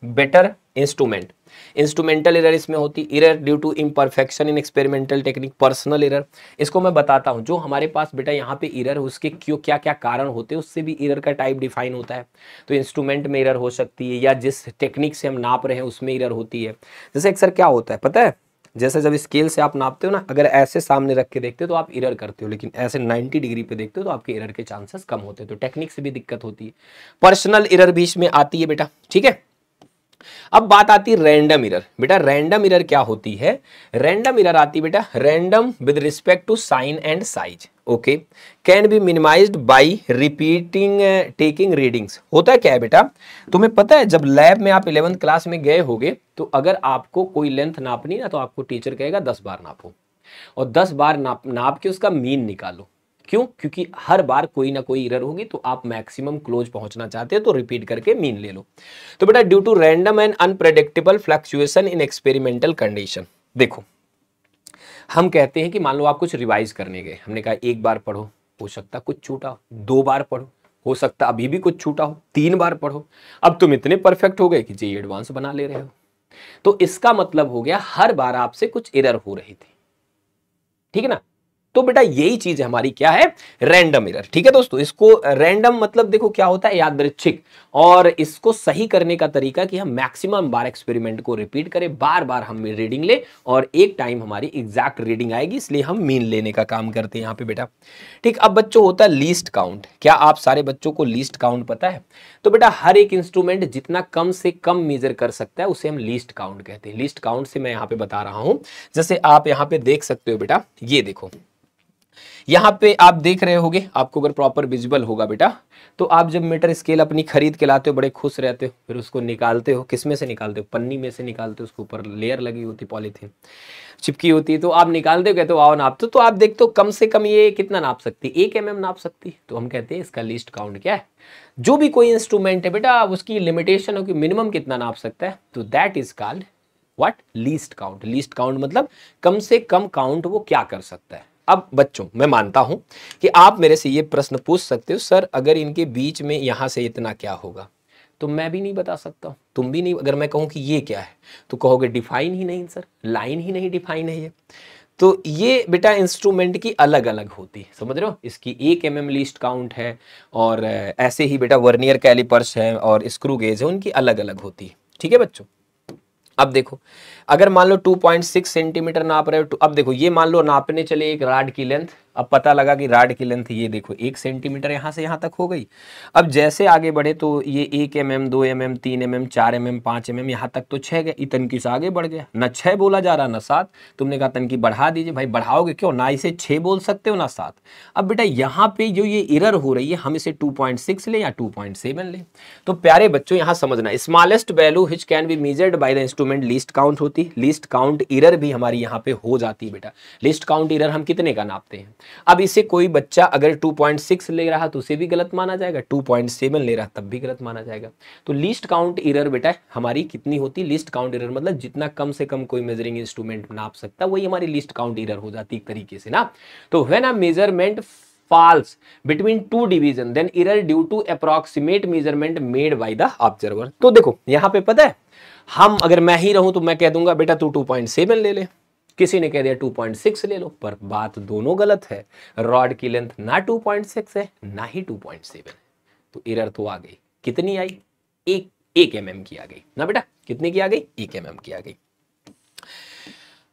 better instrument. Instrumental error इसमें होती, error due to imperfection in experimental technique, personal error. इसको मैं बताता हूँ, जो हमारे पास बेटा यहाँ पे एरर है उसके क्यों क्या क्या कारण होते हैं, उससे भी एरर का टाइप डिफाइन होता है। तो इंस्ट्रूमेंट में एरर हो सकती है, या जिस टेक्निक से हम नाप रहे हैं उसमें एरर होती है। जैसे अक्सर क्या होता है पता है, जैसे जब स्केल से आप नापते हो ना, अगर ऐसे सामने रख के देखते हो तो आप एरर करते हो, लेकिन ऐसे 90 डिग्री पे देखते हो तो आपके एरर के चांसेस कम होते हैं। तो टेक्निक से भी दिक्कत होती है, पर्सनल एरर भी इसमें आती है बेटा, ठीक है। अब बात आती है रैंडम एरर। बेटा रैंडम एरर क्या होती है, रैंडम एरर आती है बेटा random with respect to sign and size, okay, can be minimised by repeating taking readings. होता है क्या है बेटा, तुम्हें पता है जब लैब में आप 11th क्लास में गए होगे तो अगर आपको कोई लेंथ नापनी ना तो आपको टीचर कहेगा 10 बार नापो, और 10 बार नाप के उसका मीन निकालो। क्यों, क्योंकि हर बार कोई ना कोई एरर होगी, तो आप मैक्सिमम क्लोज पहुंचना चाहते हो तो रिपीट करके मीन ले लो। तो बेटा due to random and unpredictable fluctuation in experimental condition. देखो हम कहते हैं कि मान लो आप कुछ रिवाइज करने गए, हमने कहा एक बार पढ़ो, हो सकता कुछ छूटा हो, 2 बार पढ़ो, हो सकता अभी भी कुछ छूटा हो, 3 बार पढ़ो, अब तुम इतने परफेक्ट हो गए कि जी एडवांस बना ले रहे हो। तो इसका मतलब हो गया हर बार आपसे कुछ एरर हो रही थी, ठीक है ना। तो बेटा यही चीज हमारी क्या है, रैंडम एरर, ठीक है दोस्तों। इसको रैंडम मतलब देखो क्या होता है, यादृच्छिक, और इसको सही करने का तरीका कि हम मैक्सिमम बार एक्सपेरिमेंट को रिपीट करें, बार बार हम रीडिंग ले, और एक टाइम हमारी एग्जैक्ट रीडिंग आएगी, इसलिए हम मीन लेने का काम करते हैं यहाँ पे बेटा, ठीक। अब बच्चों होता है लीस्ट काउंट। क्या आप सारे बच्चों को लीस्ट काउंट पता है? तो बेटा हर एक इंस्ट्रूमेंट जितना कम से कम मेजर कर सकता है उसे हम लीस्ट काउंट कहते हैं। लीस्ट काउंट से मैं यहाँ पे बता रहा हूं, जैसे आप यहाँ पे देख सकते हो बेटा, ये देखो यहाँ पे आप देख रहे होगे, आपको अगर प्रॉपर विजिबल होगा बेटा, तो आप जब मीटर स्केल अपनी खरीद के लाते हो बड़े खुश रहते हो, फिर उसको निकालते हो, किस में से निकालते हो, पन्नी में से निकालते हो, उसके ऊपर लेयर लगी होती, पॉलीथीन चिपकी होती है, तो आप निकालते हो, कहते हो आओ नापते हो, तो आप देखते हो कम से कम ये कितना नाप सकती है, 1 mm नाप सकती है। तो हम कहते हैं इसका लीस्ट काउंट क्या है। जो भी कोई इंस्ट्रूमेंट है बेटा उसकी लिमिटेशन हो कि मिनिमम कितना नाप सकता है, तो that is called what, least count. Least count मतलब कम से कम काउंट वो क्या कर सकता है। अब बच्चों मैं मानता हूं कि आप मेरे से ये प्रश्न पूछ सकते हो, सर अगर इनके बीच में यहां से इतना क्या होगा, तो मैं भी नहीं बता सकता, तुम भी नहीं। अगर मैं कहूं कि ये क्या है तो कहोगे डिफाइन ही नहीं सर, लाइन ही नहीं डिफाइन है ये। तो ये बेटा इंस्ट्रूमेंट की अलग अलग होती है, समझ रहे हो। इसकी 1 mm लीस्ट काउंट है, और ऐसे ही बेटा वर्नियर कैलिपर्स है और स्क्रू गेज है, उनकी अलग अलग होती है, ठीक है बच्चों। अब देखो अगर मान लो 2.6 सेंटीमीटर नाप रहे हो, अब देखो ये मान लो नापने चले एक रॉड की लेंथ अब पता लगा कि राड की लेंथ ये देखो 1 सेंटीमीटर यहाँ से यहाँ तक हो गई। अब जैसे आगे बढ़े तो ये 1 mm 2 mm 3 mm 4 mm 5 mm यहाँ तक तो 6 गए, तनकी से आगे बढ़ गया, ना 6 बोला जा रहा ना 7। तुमने कहा तनकी बढ़ा दीजिए, भाई बढ़ाओगे क्यों, ना इसे 6 बोल सकते हो ना 7। अब बेटा यहाँ पे जो ये एरर हो रही है हम इसे 2.6 ले या 2.7 ले। तो प्यारे बच्चों यहाँ समझना, smallest value which can be measured by the instrument least count होती, लीस्ट काउंट एरर भी हमारी यहाँ पे हो जाती है बेटा। लीस्ट काउंट एरर हम कितने का नापते हैं। अब इसे कोई बच्चा अगर 2.6 ले रहा तो उसे भी गलत माना जाएगा, 2.7 ले रहा तब भी गलत माना जाएगा। तो लीस्ट काउंट एरर बेटा हमारी कितनी होती, लीस्ट काउंट एरर मतलब जितना कम से कम कोई मेजरिंग इंस्ट्रूमेंट नाप सकता वही हमारी लीस्ट काउंट एरर हो जाती एक तरीके से ना। तो when a measurement falls between two division then error due to approximate measurement made by the observer। तो देखो यहाँ पे पता है, हम अगर मैं ही रहूं तो मैं कह दूंगा बेटा तू 2.7 ले ले, किसी ने कह दिया 2.6 ले लो, पर बात दोनों गलत है। रॉड की लेंथ ना 2.6 है ना ही 2.7 है, तो एरर तो आ गई, कितनी आई, एक mm की आ गई ना बेटा, कितने की आ गई, 1 mm की आ गई।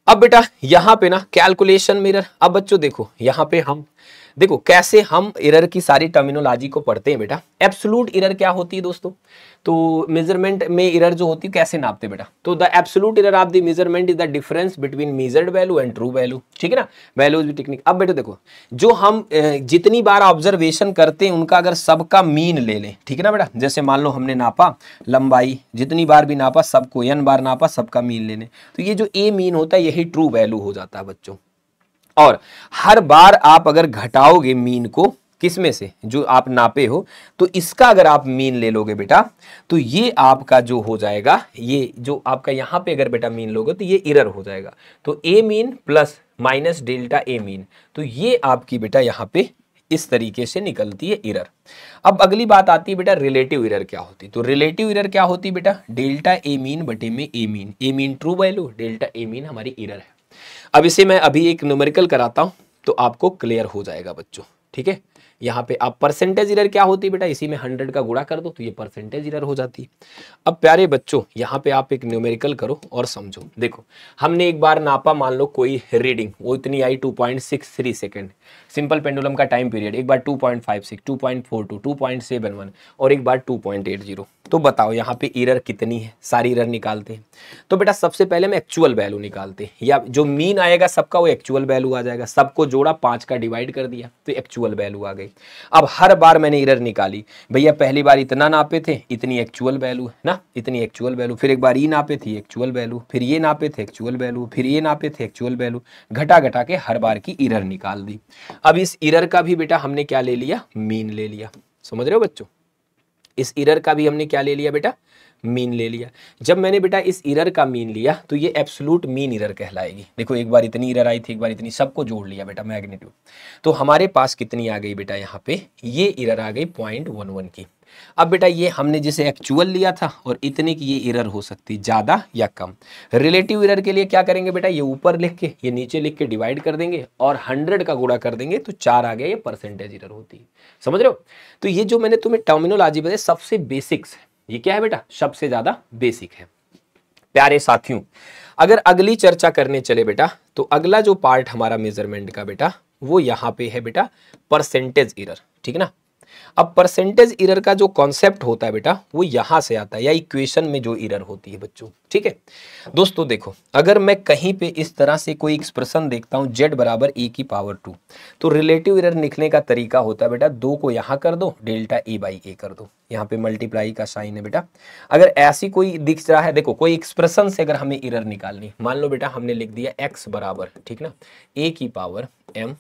अब बेटा यहां पे ना कैलकुलेशन मिरर, अब बच्चों देखो यहां पे हम देखो कैसे हम एरर की सारी टर्मिनोलॉजी को पढ़ते हैं बेटा। एब्सोल्यूट एरर क्या होती है दोस्तों, तो मेजरमेंट में एरर जो होती है कैसे नापते बेटा, तो the absolute error of the measurement is the difference between measured value and true value, ठीक है ना, वैल्यूज भी टेक्निक। अब बेटा देखो जो हम जितनी बार ऑब्जर्वेशन करते हैं उनका अगर सबका मीन ले लें, ठीक है ना बेटा, जैसे मान लो हमने नापा लंबाई, जितनी बार भी नापा सबको n बार नापा सबका मीन ले लें, तो ये जो ए मीन होता है यही ट्रू वैल्यू हो जाता है बच्चों। और हर बार आप अगर घटाओगे मीन को किस में से जो आप नापे हो, तो इसका अगर आप मीन ले लोगे बेटा तो ये आपका जो हो जाएगा, ये जो आपका यहां पे अगर बेटा मीन लोगे तो ये एरर हो जाएगा। तो ए mean plus minus delta A mean, तो ये आपकी बेटा यहां पे इस तरीके से निकलती है एरर। अब अगली बात आती है बेटा रिलेटिव एरर क्या होती, तो रिलेटिव एरर क्या होती है बेटा, डेल्टा ए मीन बटे में ए mean true value, delta A mean हमारी एरर है। अब इसे मैं अभी एक न्यूमेरिकल कराता हूं तो आपको क्लियर हो जाएगा बच्चों, ठीक है। यहाँ पे आप परसेंटेज एरर क्या होती है बेटा, इसी में 100 का गुणा कर दो तो ये परसेंटेज एरर हो जाती है। अब प्यारे बच्चों यहाँ पे आप एक न्यूमेरिकल करो और समझो। देखो हमने एक बार नापा, मान लो कोई रीडिंग वो इतनी आई 2.63 सेकेंड, सिंपल पेंडुलम का टाइम पीरियड, एक बार 2.56, 2.42, 2.71 और एक बार 2.80। तो बताओ यहाँ पे एरर कितनी है, सारी एरर निकालते हैं। तो बेटा सबसे पहले हम एक्चुअल वैल्यू निकालते हैं, या जो मीन आएगा सबका वो एक्चुअल वैल्यू आ जाएगा, सबको जोड़ा 5 का डिवाइड कर दिया तो एक्चुअल वैल्यू आ गई। अब हर बार मैंने एरर निकाली, भैया पहली बार इतना नापे थे इतनी एक्चुअल वैल्यू है ना, इतनी एक्चुअल वैल्यू, फिर एक बार ये नापे थी एक्चुअल वैल्यू, फिर ये नापे थे एक्चुअल वैल्यू, फिर ये नापे थे एक्चुअल वैल्यू, घटा घटा के हर बार की एरर निकाल दी। अब इस एरर का भी बेटा हमने क्या ले लिया, मीन ले लिया, समझ रहे हो बच्चों, इस एरर का भी हमने क्या ले लिया बेटा, मीन ले लिया। जब मैंने बेटा इस एरर का मीन लिया तो ये एब्सोल्यूट मीन एरर कहलाएगी। देखो एक बार इतनी एरर आई थी, एक बार इतनी, सबको जोड़ लिया बेटा मैग्नीट्यूड, तो हमारे पास कितनी आ गई बेटा, यहाँ पे ये एरर आ गई 0.11 की। अब बेटा ये हमने जिसे एक्चुअल लिया था और इतने की ये एरर हो सकती ज्यादा या कम। रिलेटिव एरर के लिए क्या करेंगे बेटा, ये ऊपर लिख के ये नीचे लिख के डिवाइड कर देंगे और 100 का गुणा कर देंगे तो 4 आ गया, ये परसेंटेज एरर होती है, समझ रहे हो। तो ये जो मैंने तुम्हें टर्मिनोलॉजी बताई सबसे बेसिक्स है, ये क्या है बेटा, सबसे ज्यादा बेसिक है। प्यारे साथियों अगर अगली चर्चा करने चले बेटा तो अगला जो पार्ट हमारा मेजरमेंट का बेटा वो यहाँ पे है बेटा परसेंटेज एरर, ठीक है ना। अब परसेंटेज एरर का जो कॉन्सेप्ट होता है बेटा वो यहां से आता है, या इक्वेशन में जो एरर होती है बच्चों, ठीक है दोस्तों। देखो अगर मैं कहीं पे इस तरह से कोई एक्सप्रेशन देखता हूं z बराबर a की पावर 2, तो रिलेटिव एरर निकलने का तरीका होता है बेटा 2 को यहां कर दो, डेल्टा a बाई a कर दो, यहाँ पे मल्टीप्लाई का साइन है बेटा। अगर ऐसी कोई दिख रहा है, देखो कोई एक्सप्रेशन से अगर हमें एरर निकालनी, मान लो बेटा हमने लिख दिया x बराबर, ठीक ना, a की पावर m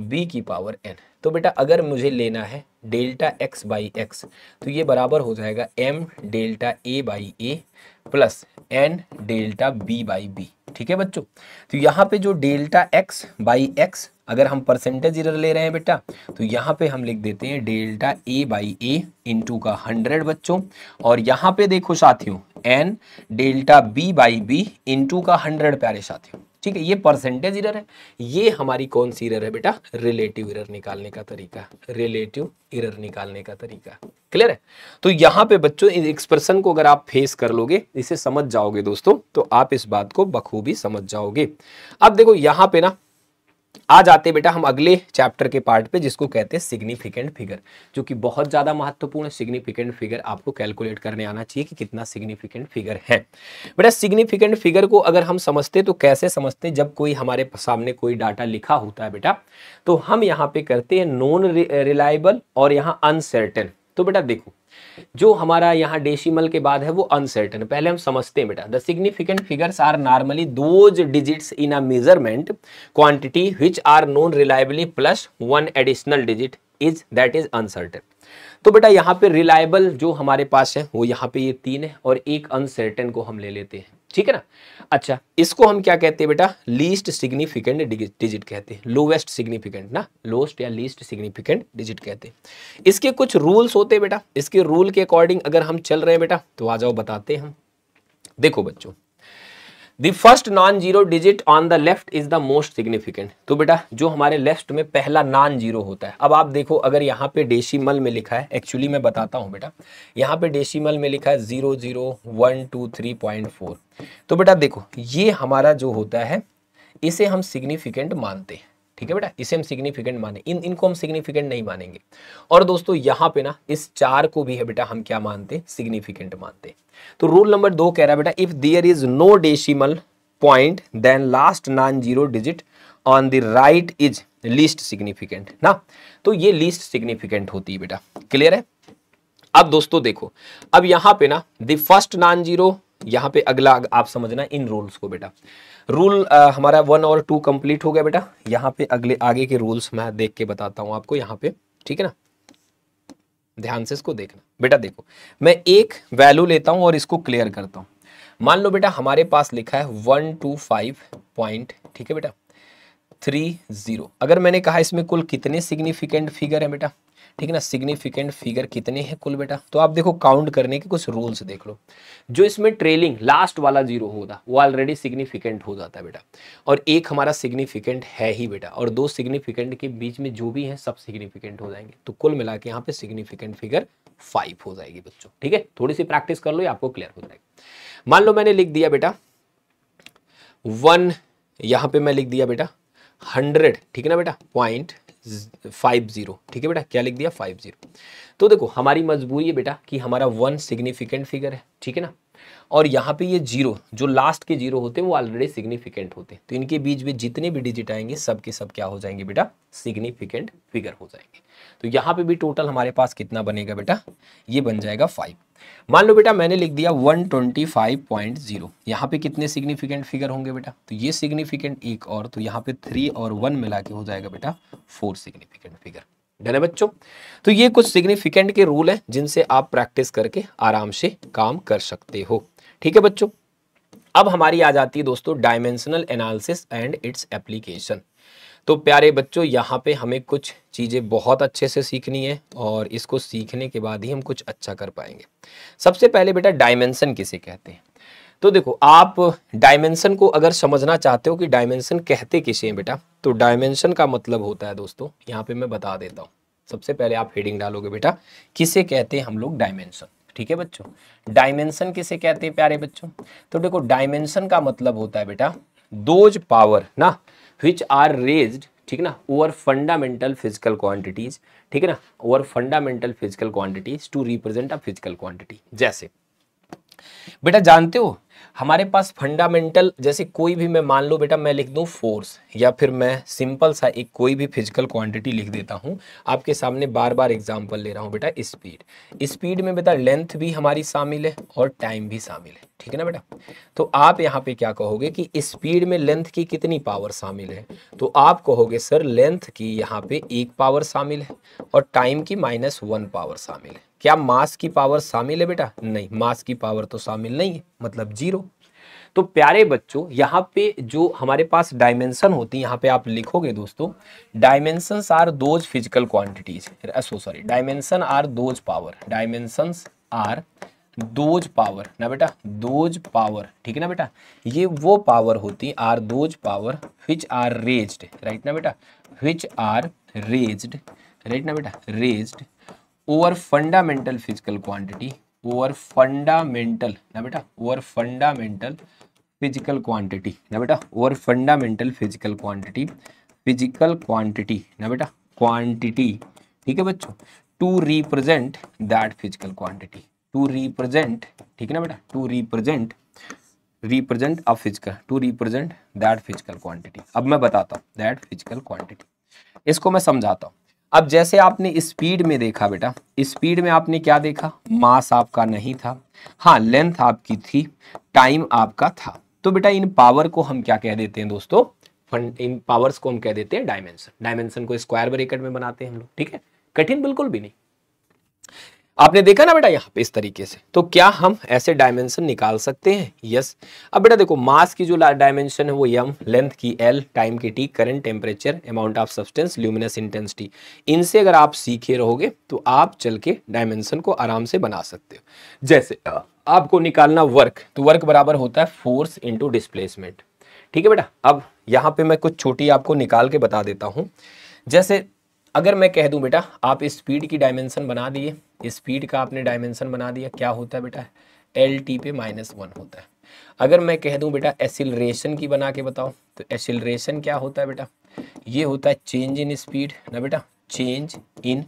b की पावर n, तो बेटा अगर मुझे लेना है डेल्टा x बाई एक्स तो ये बराबर हो जाएगा m delta a by a plus n delta b by b, ठीक है बच्चों। तो यहाँ पे जो डेल्टा x बाई एक्स अगर हम परसेंटेज एरर ले रहे हैं बेटा तो यहाँ पे हम लिख देते हैं delta a by a into का 100 बच्चों, और यहाँ पे देखो साथियों n delta b by b into का 100 प्यारे साथियों, ठीक है। ये परसेंटेज एरर है, ये हमारी कौन सी एरर है बेटा, रिलेटिव एरर निकालने का तरीका, रिलेटिव एरर निकालने का तरीका, क्लियर है। तो यहाँ पे बच्चों इस एक्सप्रेशन को अगर आप फेस कर लोगे, इसे समझ जाओगे दोस्तों, तो आप इस बात को बखूबी समझ जाओगे। अब देखो यहाँ पे ना आ जाते बेटा हम अगले चैप्टर के पार्ट पे जिसको कहते हैं सिग्निफिकेंट फिगर, जो कि बहुत ज्यादा महत्वपूर्ण है। सिग्निफिकेंट फिगर आपको कैलकुलेट करने आना चाहिए कि कितना सिग्निफिकेंट फिगर है। बेटा सिग्निफिकेंट फिगर को अगर हम समझते तो कैसे समझते, जब कोई हमारे सामने कोई डाटा लिखा होता है बेटा, तो हम यहाँ पे करते हैं नॉन रिलायबल और यहाँ अनसर्टेन। तो बेटा देखो जो हमारा यहाँ डेसिमल के बाद है वो अनसर्टेन, पहले हम समझते हैं बेटा। The significant figures are normally those digits in a measurement quantity which are known reliably plus one additional digit is that is uncertain. तो बेटा यहाँ पे रिलायबल जो हमारे पास है वो यहाँ पे ये 3 है और एक अनसर्टेन को हम ले लेते हैं, ठीक है ना। अच्छा इसको हम क्या कहते हैं बेटा, लीस्ट सिग्निफिकेंट डिजिट कहते हैं, लोवेस्ट सिग्निफिकेंट ना, लोएस्ट या लीस्ट सिग्निफिकेंट डिजिट कहते हैं। इसके कुछ रूल्स होते हैं बेटा, इसके रूल के अकॉर्डिंग अगर हम चल रहे हैं बेटा तो आ जाओ बताते हैं हम। देखो बच्चों the first non zero digit on the left is the most significant. तो बेटा जो हमारे लेफ्ट में पहला नॉन जीरो होता है, अब आप देखो अगर यहाँ पे डेसिमल में लिखा है, एक्चुअली मैं बताता हूँ बेटा, यहाँ पे डेसिमल में लिखा है 00123.4। तो बेटा देखो ये हमारा जो होता है इसे हम सिग्निफिकेंट मानते हैं, ठीक है बेटा, इसे हम सिग्निफिकेंट माने, इनको हम सिग्निफिकेंट नहीं मानेंगे। और दोस्तों यहाँ पे ना इस 4 को भी है बेटा हम क्या मानते, सिग्निफिकेंट मानते। तो रूल नंबर 2 कह रहा है बेटा if there is no decimal point then last non zero digit on the right is least significant ना। तो ये लीस्ट सिग्निफिकेंट होती है बेटा, क्लियर है। अब दोस्तों देखो अब यहाँ पे ना द फर्स्ट नॉन जीरो, यहाँ पे अगला आप समझना इन रूल्स को बेटा। रूल हमारा 1 और 2 कंप्लीट हो गया बेटा, यहाँ पे अगले आगे के रूल्स मैं देख के बताता हूँ आपको यहाँ पे, ठीक है ना, ध्यान से इसको देखना बेटा। देखो मैं एक वैल्यू लेता हूँ और इसको क्लियर करता हूँ। मान लो बेटा हमारे पास लिखा है 125 पॉइंट, ठीक है बेटा 30। अगर मैंने कहा इसमें कुल कितने सिग्निफिकेंट फिगर है बेटा, ठीक है ना, सिग्निफिकेंट फिगर कितने हैं कुल बेटा, तो आप देखो काउंट करने के कुछ रूल्स देख लो। जो इसमें ट्रेलिंग लास्ट वाला जीरो होगा वो ऑलरेडी सिग्निफिकेंट हो जाता है बेटा, और एक हमारा सिग्निफिकेंट है ही बेटा, और 2 सिग्निफिकेंट के बीच में जो भी है सब सिग्निफिकेंट हो जाएंगे। तो कुल मिला के यहाँ पे सिग्निफिकेंट फिगर 5 हो जाएगी बच्चों, ठीक है। थोड़ी सी प्रैक्टिस कर लो ये आपको क्लियर हो जाएगी। मान लो मैंने लिख दिया बेटा 1, यहाँ पे मैं लिख दिया बेटा 100, ठीक है ना बेटा, 0.50, ठीक है बेटा, क्या लिख दिया 50। तो देखो हमारी मजबूरी है बेटा कि हमारा 1 सिग्निफिकेंट फिगर है, ठीक है ना, और यहाँ पे ये 0 जो लास्ट के 0 होते हैं वो ऑलरेडी सिग्निफिकेंट होते हैं। तो इनके बीच में जितने भी डिजिट आएंगे सब के सब क्या हो जाएंगे बेटा, सिग्निफिकेंट फिगर हो जाएंगे। तो यहाँ पे भी टोटल हमारे पास कितना बनेगा बेटा, ये बन जाएगा 5। मान लो बेटा मैंने लिख दिया 125.0, यहाँ पे कितने सिग्निफिकेंट फिगर होंगे बेटा, तो ये सिग्निफिकेंट एक और, तो यहाँ पे 3 और 1 मिला के हो जाएगा बेटा 4 सिग्निफिकेंट फिगर। डन है बच्चों। तो ये कुछ सिग्निफिकेंट के रूल हैं जिनसे आप प्रैक्टिस करके आराम से काम कर सकते हो, ठीक है बच्चों। अब हमारी आ जाती है दोस्तों dimensional analysis and its application. तो प्यारे बच्चों यहाँ पे हमें कुछ चीज़ें बहुत अच्छे से सीखनी है और इसको सीखने के बाद ही हम कुछ अच्छा कर पाएंगे। सबसे पहले बेटा डायमेंशन किसे कहते हैं, तो देखो आप डायमेंशन को अगर समझना चाहते हो कि डायमेंशन कहते किसे हैं बेटा, तो डायमेंशन का मतलब होता है दोस्तों, यहाँ पे मैं बता देता हूँ। सबसे पहले आप हेडिंग डालोगे बेटा किसे कहते हैं हम लोग डायमेंशन, ठीक है बच्चों। डायमेंशन किसे कहते हैं प्यारे बच्चों, तो देखो डायमेंशन का मतलब होता है बेटा दोज पावर ना which are raised, ठीक है ना, ओवर फंडामेंटल फिजिकल क्वांटिटीज, ठीक है ना, over fundamental physical quantities to represent a physical quantity. जैसे बेटा जानते हो हमारे पास फंडामेंटल, जैसे कोई भी मैं मान लो बेटा मैं लिख दूं फोर्स, या फिर मैं सिंपल सा एक कोई भी फिजिकल क्वांटिटी लिख देता हूं। आपके सामने बार बार एग्जांपल ले रहा हूं बेटा, स्पीड में बेटा लेंथ भी हमारी शामिल है और टाइम भी शामिल है, ठीक है ना बेटा। तो आप यहाँ पे क्या कहोगे कि स्पीड में लेंथ की कितनी पावर शामिल है, तो आप कहोगे सर लेंथ की यहाँ पे 1 पावर शामिल है और टाइम की -1 पावर शामिल है। क्या मास की पावर शामिल है बेटा, नहीं, मास की पावर तो शामिल नहीं है, मतलब 0। तो प्यारे बच्चों यहाँ पे जो हमारे पास डायमेंशन होती है, यहाँ पे आप लिखोगे दोस्तों dimensions are those physical quantities, sorry dimension are those power, dimensions are those power ना बेटा, दोज पावर, ठीक है ना बेटा, ये वो पावर होती are those power which are raised, right ना बेटा, विच आर रेज्ड, राइट ना बेटा, raised over fundamental physical quantity, over fundamental ना बेटा, ओवर फंडामेंटल फिजिकल क्वांटिटी ना बेटा, over fundamental physical quantity physical quantity ना बेटा, क्वांटिटी, ठीक है बच्चों, to represent that physical quantity, to represent, ठीक है ना बेटा, to represent a physical, to represent that physical quantity. अब मैं बताता हूँ दैट फिजिकल क्वांटिटी, इसको मैं समझाता हूँ। अब जैसे आपने स्पीड में देखा बेटा, स्पीड में आपने क्या देखा, मास आपका नहीं था, हाँ लेंथ आपकी थी, टाइम आपका था। तो बेटा इन पावर को हम क्या कह देते हैं दोस्तों, इन पावर्स को हम कह देते हैं डायमेंशन। डायमेंशन को स्क्वायर ब्रैकेट में बनाते हैं हम लोग, ठीक है, कठिन बिल्कुल भी नहीं। आपने देखा ना बेटा यहाँ पे इस तरीके से, तो क्या हम ऐसे डायमेंशन निकाल सकते हैं, यस। अब बेटा देखो, मास की जो डायमेंशन है वो m, लेंथ की l, टाइम की t, current, temperature, amount of substance, luminous intensity, इनसे अगर आप सीखे रहोगे तो आप चल के डायमेंशन को आराम से बना सकते हो। जैसे आपको निकालना वर्क, तो वर्क बराबर होता है फोर्स इंटू डिस्प्लेसमेंट, ठीक है बेटा। अब यहाँ पे मैं कुछ छोटी आपको निकाल के बता देता हूँ। जैसे अगर मैं कह दूं बेटा, आप स्पीड की डायमेंशन बना दिए, स्पीड का आपने डायमेंशन बना दिया, क्या होता है बेटा, LT पे -1 होता है। अगर मैं कह दूं बेटा एक्सीलरेशन की बना के बताओ, तो एक्सीलरेशन क्या होता है बेटा, ये होता है चेंज इन स्पीड ना बेटा, चेंज इन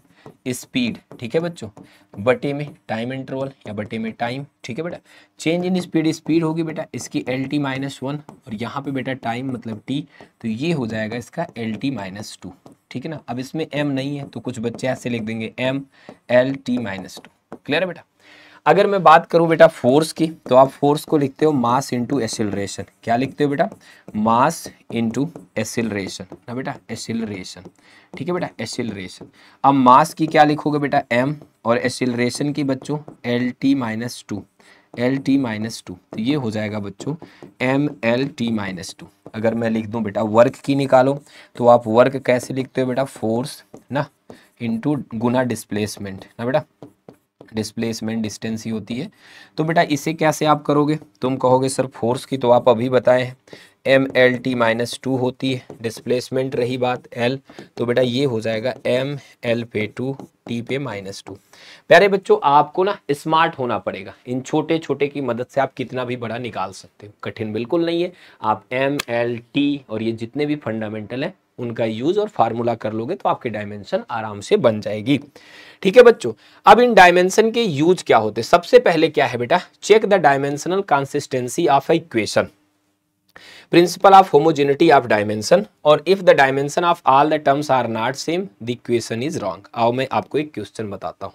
स्पीड, ठीक है बच्चों, बटे में टाइम इंटरवल या बटे में टाइम, ठीक है बेटा। चेंज इन स्पीड, स्पीड होगी बेटा इसकी LT -1, और यहाँ पे बेटा टाइम मतलब t, तो ये हो जाएगा इसका LT -2, ठीक है ना। अब इसमें m नहीं है तो कुछ बच्चे ऐसे लिख देंगे m LT -2, क्लियर है बेटा। अगर मैं बात करूं बेटा फोर्स की, तो आप फोर्स को लिखते हो मास इंटू एक्सीलरेशन, क्या लिखते हो बेटा, मास इंटू एक्सीलरेशन ना बेटा, एक्सीलरेशन, ठीक है बेटा, एक्सीलरेशन। अब मास की क्या लिखोगे बेटा m, और एक्सीलरेशन की बच्चों LT -2, LT -2, तो ये हो जाएगा बच्चों MLT -2। अगर मैं लिख दूं बेटा वर्क की निकालो, तो आप वर्क कैसे लिखते हो बेटा, फोर्स ना इंटू गुना डिस्प्लेसमेंट ना बेटा, डिस्प्लेसमेंट डिस्टेंस ही होती है। तो बेटा इसे कैसे आप करोगे, तुम कहोगे सर फोर्स की तो आप अभी बताए हैं MLT -2 होती है, डिस्प्लेसमेंट रही बात L, तो बेटा ये हो जाएगा ML पे 2 T पे -2। प्यारे बच्चों आपको ना स्मार्ट होना पड़ेगा, इन छोटे छोटे की मदद से आप कितना भी बड़ा निकाल सकते हो, कठिन बिल्कुल नहीं है। आप MLT और ये जितने भी फंडामेंटल है उनका यूज और फार्मूला कर लोगे तो आपके डायमेंशन आराम से बन जाएगी, ठीक है बच्चों। अब इन डायमेंशन के यूज क्या होते हैं, सबसे पहले क्या है बेटा, check the dimensional consistency of a equation, principle of homogeneity of dimension, और if the dimension of all the terms are not same the equation is wrong. आओ मैं आपको एक क्वेश्चन बताता हूँ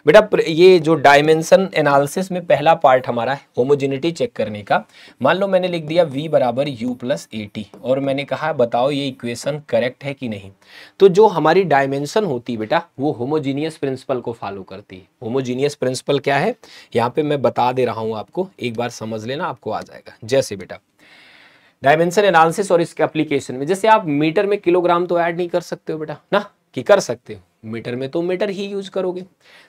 बेटा, ये जो डायमेंशन एनालिसिस में पहला पार्ट हमारा है होमोजेनिटी चेक करने का। मान लो मैंने लिख दिया v बराबर u प्लस AT, और मैंने कहा बताओ ये इक्वेशन करेक्ट है कि नहीं। तो जो हमारी डायमेंशन होती है बेटा वो होमोजीनियस प्रिंसिपल को फॉलो करती है। होमोजीनियस प्रिंसिपल क्या है, यहाँ पे मैं बता दे रहा हूँ आपको, एक बार समझ लेना आपको आ जाएगा। जैसे बेटा डायमेंशन एनालिसिस और इसके एप्लीकेशन में, जैसे आप मीटर में किलोग्राम तो ऐड नहीं कर सकते हो बेटा ना, कि कर सकते हो, मीटर में तो मीटर ही यूज करोगे।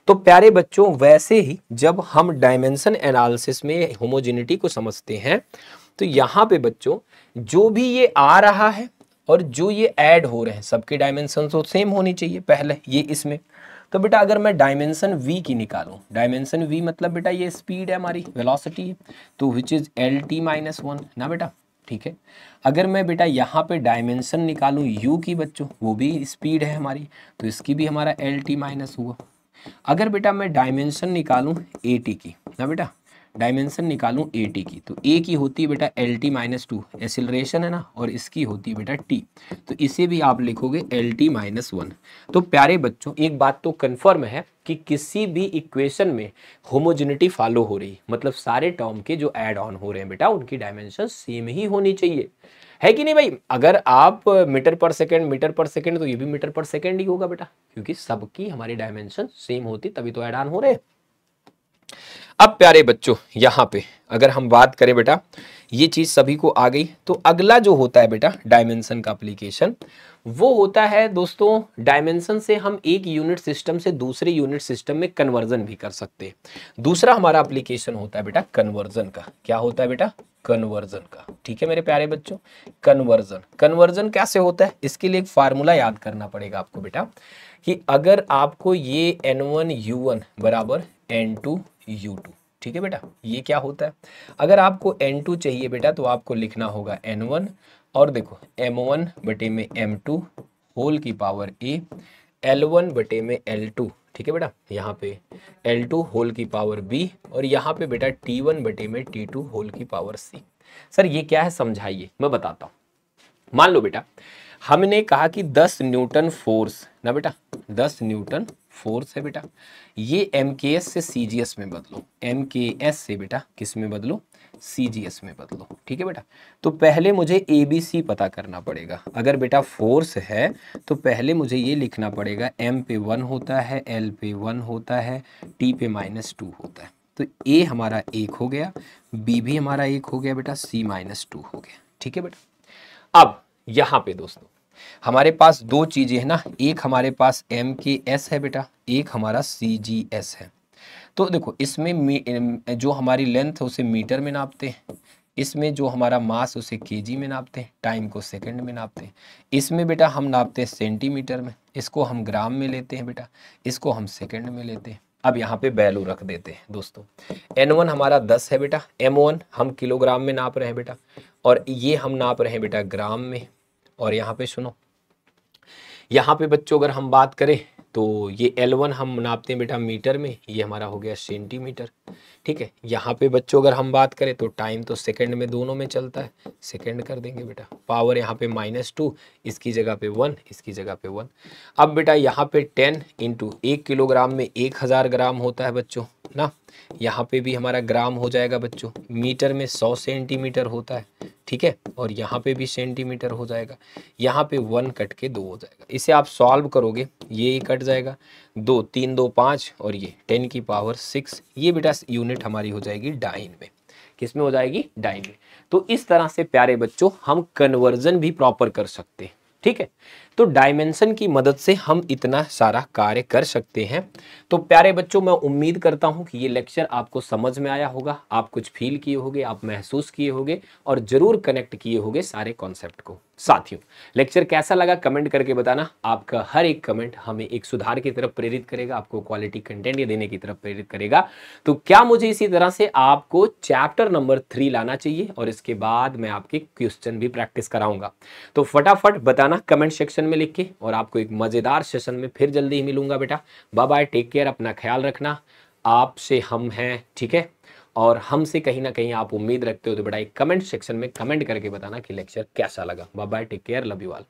तो प्यारे बच्चों वैसे ही जब हम डायमेंशन एनालिसिस में होमोजेनिटी को समझते हैं, तो यहाँ पे बच्चों जो भी ये आ रहा है और जो ये ऐड हो रहे हैं सबके डायमेंशन तो सेम होनी चाहिए पहले ये इसमें। तो बेटा अगर मैं डायमेंशन v की निकालूं, डायमेंशन v मतलब बेटा ये स्पीड है हमारी, वेलोसिटी है, तो विच इज LT -1 ना बेटा, ठीक है। अगर मैं बेटा यहाँ पे डायमेंशन निकालूं u की बच्चों, वो भी स्पीड है हमारी, तो इसकी भी हमारा LT माइनस हुआ। अगर बेटा मैं डायमेंशन निकालूं AT की ना बेटा, डायमेंशन निकालूं AT की, तो A की होती है बेटा LT -2, एक्सीलरेशन है ना, और इसकी होती है बेटा T, तो इसे भी आप लिखोगे LT -1। तो प्यारे बच्चों एक बात तो कन्फर्म है कि किसी भी इक्वेशन में होमोजेनिटी फॉलो हो रही, मतलब सारे टर्म के जो ऐड ऑन हो रहे हैं बेटा उनकी डायमेंशन सेम ही होनी चाहिए, है कि नहीं भाई। अगर आप मीटर पर सेकेंड तो ये भी मीटर पर सेकेंड ही होगा बेटा, क्योंकि सबकी हमारी डायमेंशन सेम होती तभी तो ऐड ऑन हो रहे हैं। अब प्यारे बच्चों यहाँ पे अगर हम बात करें बेटा, ये चीज सभी को आ गई, तो अगला जो होता है बेटा डायमेंशन का एप्लीकेशन, वो होता है दोस्तों डायमेंशन से हम एक यूनिट सिस्टम से दूसरे यूनिट सिस्टम में कन्वर्जन भी कर सकते हैं। दूसरा हमारा एप्लीकेशन होता है बेटा कन्वर्जन का। क्या होता है बेटा, कन्वर्जन का, ठीक है मेरे प्यारे बच्चों। कन्वर्जन कैसे होता है, इसके लिए एक फार्मूला याद करना पड़ेगा आपको बेटा, कि अगर आपको ये N1U1 बराबर N2U2, ठीक है बेटा, ये क्या होता है, अगर आपको N2 चाहिए बेटा तो आपको लिखना होगा N1 और देखो m1 बटे में m2 होल की पावर a, L1 बटे में L2, ठीक है बेटा, यहाँ पे L2 होल की पावर b, और यहाँ पे बेटा T1 बटे में T2 होल की पावर c। सर ये क्या है समझाइए, मैं बताता हूँ। मान लो बेटा हमने कहा कि 10 न्यूटन फोर्स ना बेटा, 10 न्यूटन फोर्स है बेटा, ये MKS से CGS में बदलो, MKS से बेटा किस में बदलो, CGS में बदलो, ठीक है बेटा। तो पहले मुझे ABC पता करना पड़ेगा। अगर बेटा फोर्स है तो पहले मुझे ये लिखना पड़ेगा M पे 1 होता है, L पे 1 होता है, T पे -2 होता है। तो A हमारा 1 हो गया, B भी हमारा 1 हो गया बेटा, C -2 हो गया, ठीक है बेटा। अब यहाँ पे दोस्तों हमारे पास दो चीजें हैं ना, एक हमारे पास MKS है बेटा, एक हमारा CGS है। तो देखो इसमें जो हमारी लेंथ है उसे मीटर में नापते हैं, इसमें जो हमारा मास उसे केजी में नापते हैं, टाइम को सेकंड में नापते हैं, इसमें बेटा हम नापते हैं सेंटीमीटर में, इसको हम ग्राम में लेते हैं बेटा, इसको हम सेकंड में लेते हैं। अब यहाँ पे वैल्यू रख देते हैं दोस्तों। N1 हमारा 10 है बेटा, M1 हम किलोग्राम में नाप रहे हैं बेटा, और ये हम नाप रहे हैं बेटा ग्राम में। और यहाँ पे सुनो, यहाँ पे बच्चों अगर हम बात करें तो ये L1 हम नापते हैं बेटा मीटर में, ये हमारा हो गया सेंटीमीटर, ठीक है। यहाँ पे बच्चों अगर हम बात करें तो टाइम तो सेकंड में दोनों में चलता है, सेकंड कर देंगे बेटा। पावर यहाँ पे -2, इसकी जगह पे 1, इसकी जगह पे 1। अब बेटा यहाँ पे 10 इंटू 1 किलोग्राम में 1000 ग्राम होता है बच्चों ना, यहाँ पे भी हमारा ग्राम हो जाएगा बच्चों, मीटर में 100 सेंटीमीटर होता है, ठीक है, और यहाँ पे भी सेंटीमीटर हो जाएगा, यहाँ पे 1 कट के 2 हो जाएगा। इसे आप सॉल्व करोगे, ये कट जाएगा, 2 3 2 5, और ये 10 की पावर 6, ये बेटा यूनिट हमारी हो जाएगी डाइन में। किस में हो जाएगी, डाइन में। तो इस तरह से प्यारे बच्चों हम कन्वर्जन भी प्रॉपर कर सकते हैं, ठीक है। तो डायमेंशन की मदद से हम इतना सारा कार्य कर सकते हैं। तो प्यारे बच्चों मैं उम्मीद करता हूं कि ये लेक्चर आपको समझ में आया होगा, आप कुछ फील किए होंगे, आप महसूस किए होंगे, और जरूर कनेक्ट किए होंगे सारे कॉन्सेप्ट को। साथियों लेक्चर कैसा लगा कमेंट करके बताना, आपका हर एक कमेंट हमें एक सुधार की तरफ प्रेरित करेगा, आपको क्वालिटी कंटेंट देने की तरफ प्रेरित करेगा। तो क्या मुझे इसी तरह से आपको चैप्टर नंबर 3 लाना चाहिए, और इसके बाद मैं आपके क्वेश्चन भी प्रैक्टिस कराऊंगा। तो फटाफट बताना कमेंट सेक्शन में लिख के, और आपको एक मजेदार सेशन में फिर जल्दी ही मिलूंगा बेटा। बाय बाय, टेक केयर, अपना ख्याल रखना। आपसे हम हैं, ठीक है, और हमसे कहीं ना कहीं आप उम्मीद रखते हो, तो बेटा एक कमेंट सेक्शन में कमेंट करके बताना कि लेक्चर कैसा लगा। Bye bye, take care, love you all.